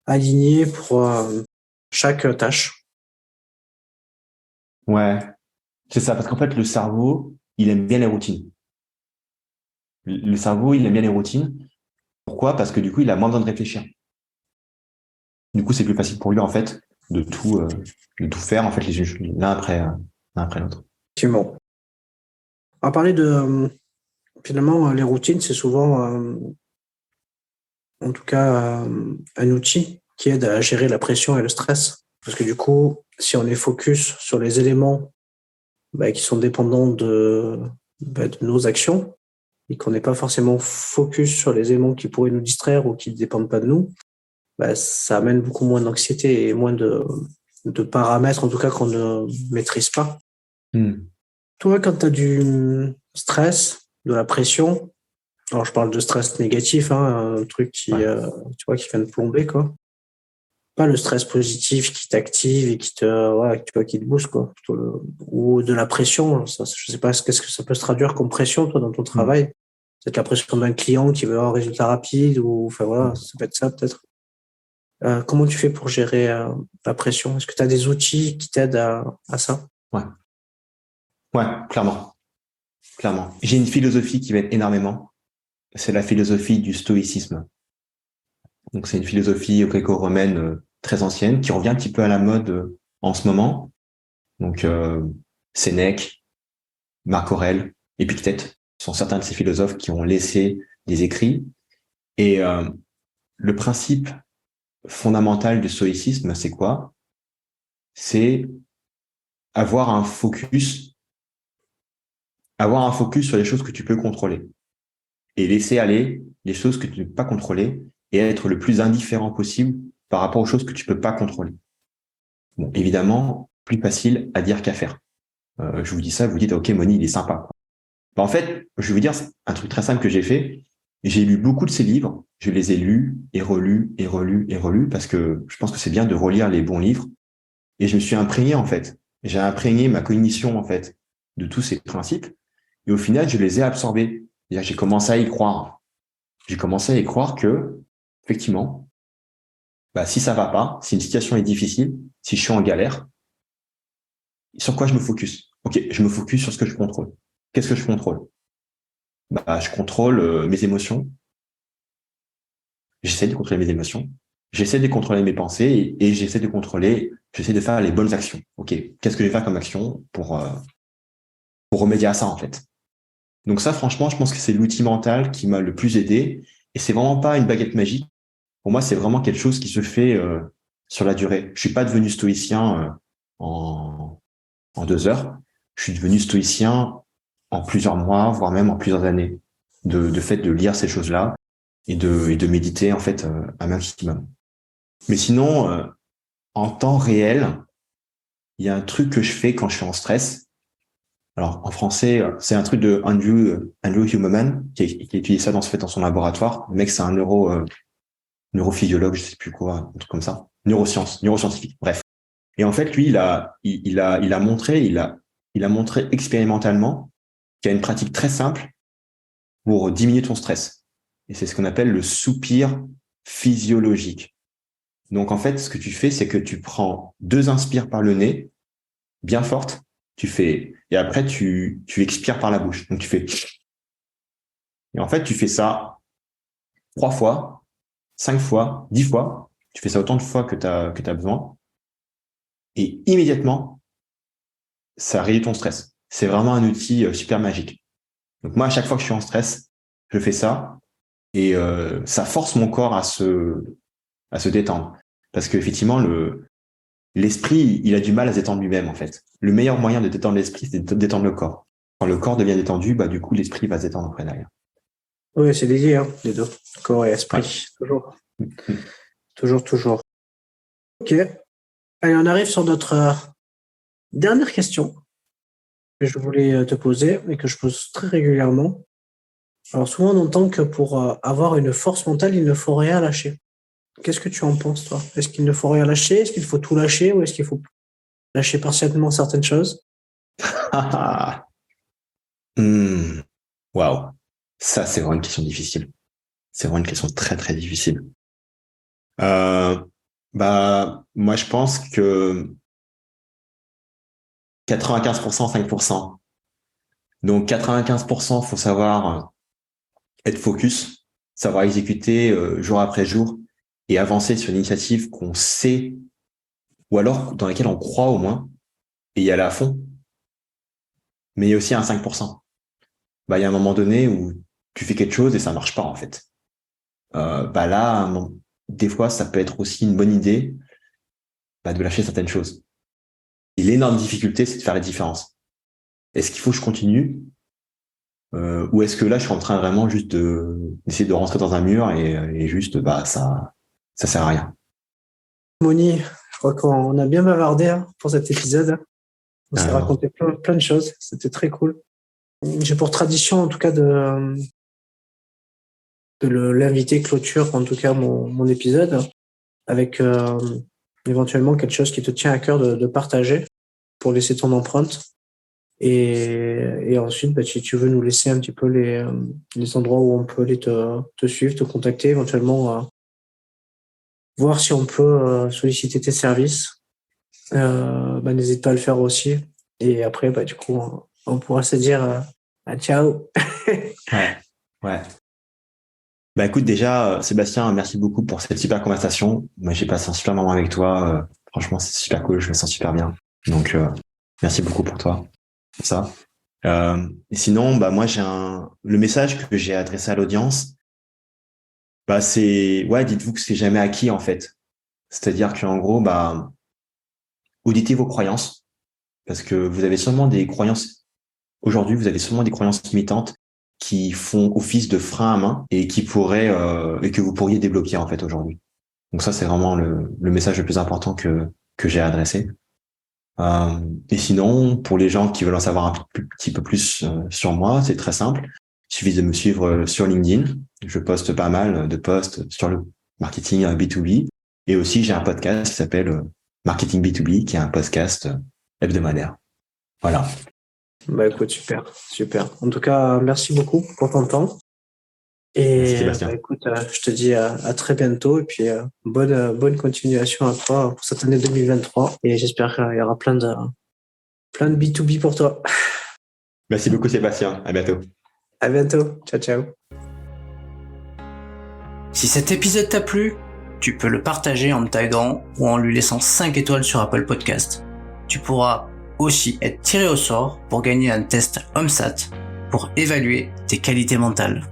aligné pour chaque tâche. Ouais, c'est ça. Parce qu'en fait, le cerveau, il aime bien les routines. Le cerveau, il aime bien les routines. Pourquoi? Parce que du coup, il a moins besoin de réfléchir. Du coup, c'est plus facile pour lui, en fait, de tout faire, en fait, l'un après l'autre. Effectivement. On va parler de finalement les routines, c'est souvent en tout cas un outil qui aide à gérer la pression et le stress. Parce que du coup, si on est focus sur les éléments qui sont dépendants de nos actions et qu'on n'est pas forcément focus sur les éléments qui pourraient nous distraire ou qui ne dépendent pas de nous, ça amène beaucoup moins d'anxiété et moins de paramètres, en tout cas, qu'on ne maîtrise pas. Toi, quand tu as du stress, de la pression, alors je parle de stress négatif, hein, un truc qui, tu vois, qui vient de plomber, quoi. Pas le stress positif qui t'active et qui te booste, quoi. Ou de la pression, ça, je sais pas, qu'est-ce que ça peut se traduire comme pression, toi, dans ton travail? C'est la pression d'un client qui veut avoir un résultat rapide, ou, enfin voilà, ça peut être ça, peut-être. Comment tu fais pour gérer la pression? Est-ce que tu as des outils qui t'aident à ça? Ouais, clairement. Clairement. J'ai une philosophie qui m'aide énormément. C'est la philosophie du stoïcisme. Donc, c'est une philosophie gréco-romaine très ancienne qui revient un petit peu à la mode en ce moment. Donc, Sénèque, Marc Aurèle, Épictète sont certains de ces philosophes qui ont laissé des écrits. Et le principe fondamental du stoïcisme, c'est quoi? C'est avoir un focus sur les choses que tu peux contrôler et laisser aller les choses que tu ne peux pas contrôler et être le plus indifférent possible par rapport aux choses que tu peux pas contrôler. Bon, évidemment, plus facile à dire qu'à faire. Je vous dis ça, vous dites, OK, Moni, il est sympa. En fait, je vais vous dire un truc très simple que j'ai fait. J'ai lu beaucoup de ces livres. Je les ai lus et relus et relus et relus parce que je pense que c'est bien de relire les bons livres. Et je me suis imprégné, en fait. J'ai imprégné ma cognition, en fait, de tous ces principes. Et au final, je les ai absorbés. J'ai commencé à y croire. J'ai commencé à y croire que, effectivement, si ça va pas, si une situation est difficile, si je suis en galère, sur quoi je me focus? OK, je me focus sur ce que je contrôle. Qu'est-ce que je contrôle? Je contrôle mes émotions. J'essaie de contrôler mes émotions. J'essaie de contrôler mes pensées et j'essaie de faire les bonnes actions. OK, qu'est-ce que je vais faire comme action pour remédier à ça, en fait? Donc ça, franchement, je pense que c'est l'outil mental qui m'a le plus aidé. Et c'est vraiment pas une baguette magique. Pour moi, c'est vraiment quelque chose qui se fait sur la durée. Je suis pas devenu stoïcien en 2 heures. Je suis devenu stoïcien en plusieurs mois, voire même en plusieurs années, de fait de lire ces choses-là et de méditer, en fait, un maximum. Mais sinon, en temps réel, il y a un truc que je fais quand je suis en stress. Alors, en français, c'est un truc de Andrew Huberman qui a étudié ça dans son laboratoire. Le mec, c'est un neurophysiologue, je sais plus quoi, un truc comme ça. Neuroscientifique, bref. Et en fait, lui, il a montré expérimentalement qu'il y a une pratique très simple pour diminuer ton stress. Et c'est ce qu'on appelle le soupir physiologique. Donc, en fait, ce que tu fais, c'est que tu prends 2 inspires par le nez, bien fortes, et après, tu expires par la bouche. Donc, tu fais, et en fait, tu fais ça 3 fois, 5 fois, 10 fois. Tu fais ça autant de fois que t'as besoin. Et immédiatement, ça réduit ton stress. C'est vraiment un outil super magique. Donc, moi, à chaque fois que je suis en stress, je fais ça et ça force mon corps à se détendre. Parce qu'effectivement, l'esprit, il a du mal à se détendre lui-même, en fait. Le meilleur moyen de détendre l'esprit, c'est de détendre le corps. Quand le corps devient détendu, bah, du coup, l'esprit va se détendre après derrière. Oui, c'est lié, hein, les deux. Corps et esprit. Ouais. Toujours. Toujours. Ok. Allez, on arrive sur notre dernière question que je voulais te poser et que je pose très régulièrement. Alors, souvent, on entend que pour avoir une force mentale, il ne faut rien lâcher. Qu'est-ce que tu en penses, toi? Est-ce qu'il ne faut rien lâcher? Est-ce qu'il faut tout lâcher? Ou est-ce qu'il faut lâcher partiellement certaines choses? Waouh. Ça, c'est vraiment une question difficile. C'est vraiment une question très, très difficile. Moi, je pense que 95%, 5%. Donc, 95%, faut savoir être focus, savoir exécuter jour après jour et avancer sur une initiative qu'on sait ou alors dans laquelle on croit au moins et y aller à fond. Mais il y a aussi un 5%. Il y a un moment donné où tu fais quelque chose et ça marche pas, en fait. Là, des fois, ça peut être aussi une bonne idée de lâcher certaines choses. Et l'énorme difficulté, c'est de faire la différence. Est-ce qu'il faut que je continue ou est-ce que là, je suis en train vraiment juste d'essayer de rentrer dans un mur et juste, ça sert à rien. Moni, je crois qu'on a bien bavardé pour cet épisode. On s'est raconté plein de choses. C'était très cool. J'ai pour tradition, en tout cas, de l'inviter clôture, en tout cas, mon épisode, avec éventuellement quelque chose qui te tient à cœur de partager pour laisser ton empreinte. Et ensuite, si tu veux nous laisser un petit peu les endroits où on peut aller te suivre, te contacter, éventuellement voir si on peut solliciter tes services, n'hésite pas à le faire aussi. Et après, du coup, on pourra se dire ciao. Ouais. Écoute, déjà, Sébastien, merci beaucoup pour cette super conversation. Moi, j'ai passé un super moment avec toi. Franchement, c'est super cool. Je me sens super bien. Donc, merci beaucoup pour toi. Pour ça. Et sinon, moi, le message que j'ai adressé à l'audience, c'est, dites-vous que c'est jamais acquis, en fait. C'est-à-dire qu'en gros, auditez vos croyances. Parce que vous avez sûrement des croyances, aujourd'hui, vous avez sûrement des croyances limitantes qui font office de frein à main et qui pourraient, et que vous pourriez débloquer, en fait, aujourd'hui. Donc ça, c'est vraiment le message le plus important que j'ai adressé. Et sinon, pour les gens qui veulent en savoir un petit peu plus sur moi, c'est très simple. Il suffit de me suivre sur LinkedIn. Je poste pas mal de posts sur le marketing B2B. Et aussi, j'ai un podcast qui s'appelle Marketing B2B, qui est un podcast hebdomadaire. Voilà. Écoute, super. En tout cas, merci beaucoup pour ton temps. Et écoute, je te dis à très bientôt et puis bonne continuation à toi pour cette année 2023 et j'espère qu'il y aura plein de B2B pour toi. Merci beaucoup Sébastien, à bientôt. À bientôt, ciao. Si cet épisode t'a plu, tu peux le partager en me taguant ou en lui laissant 5 étoiles sur Apple Podcast. Tu pourras aussi être tiré au sort pour gagner un test HomeSat pour évaluer tes qualités mentales.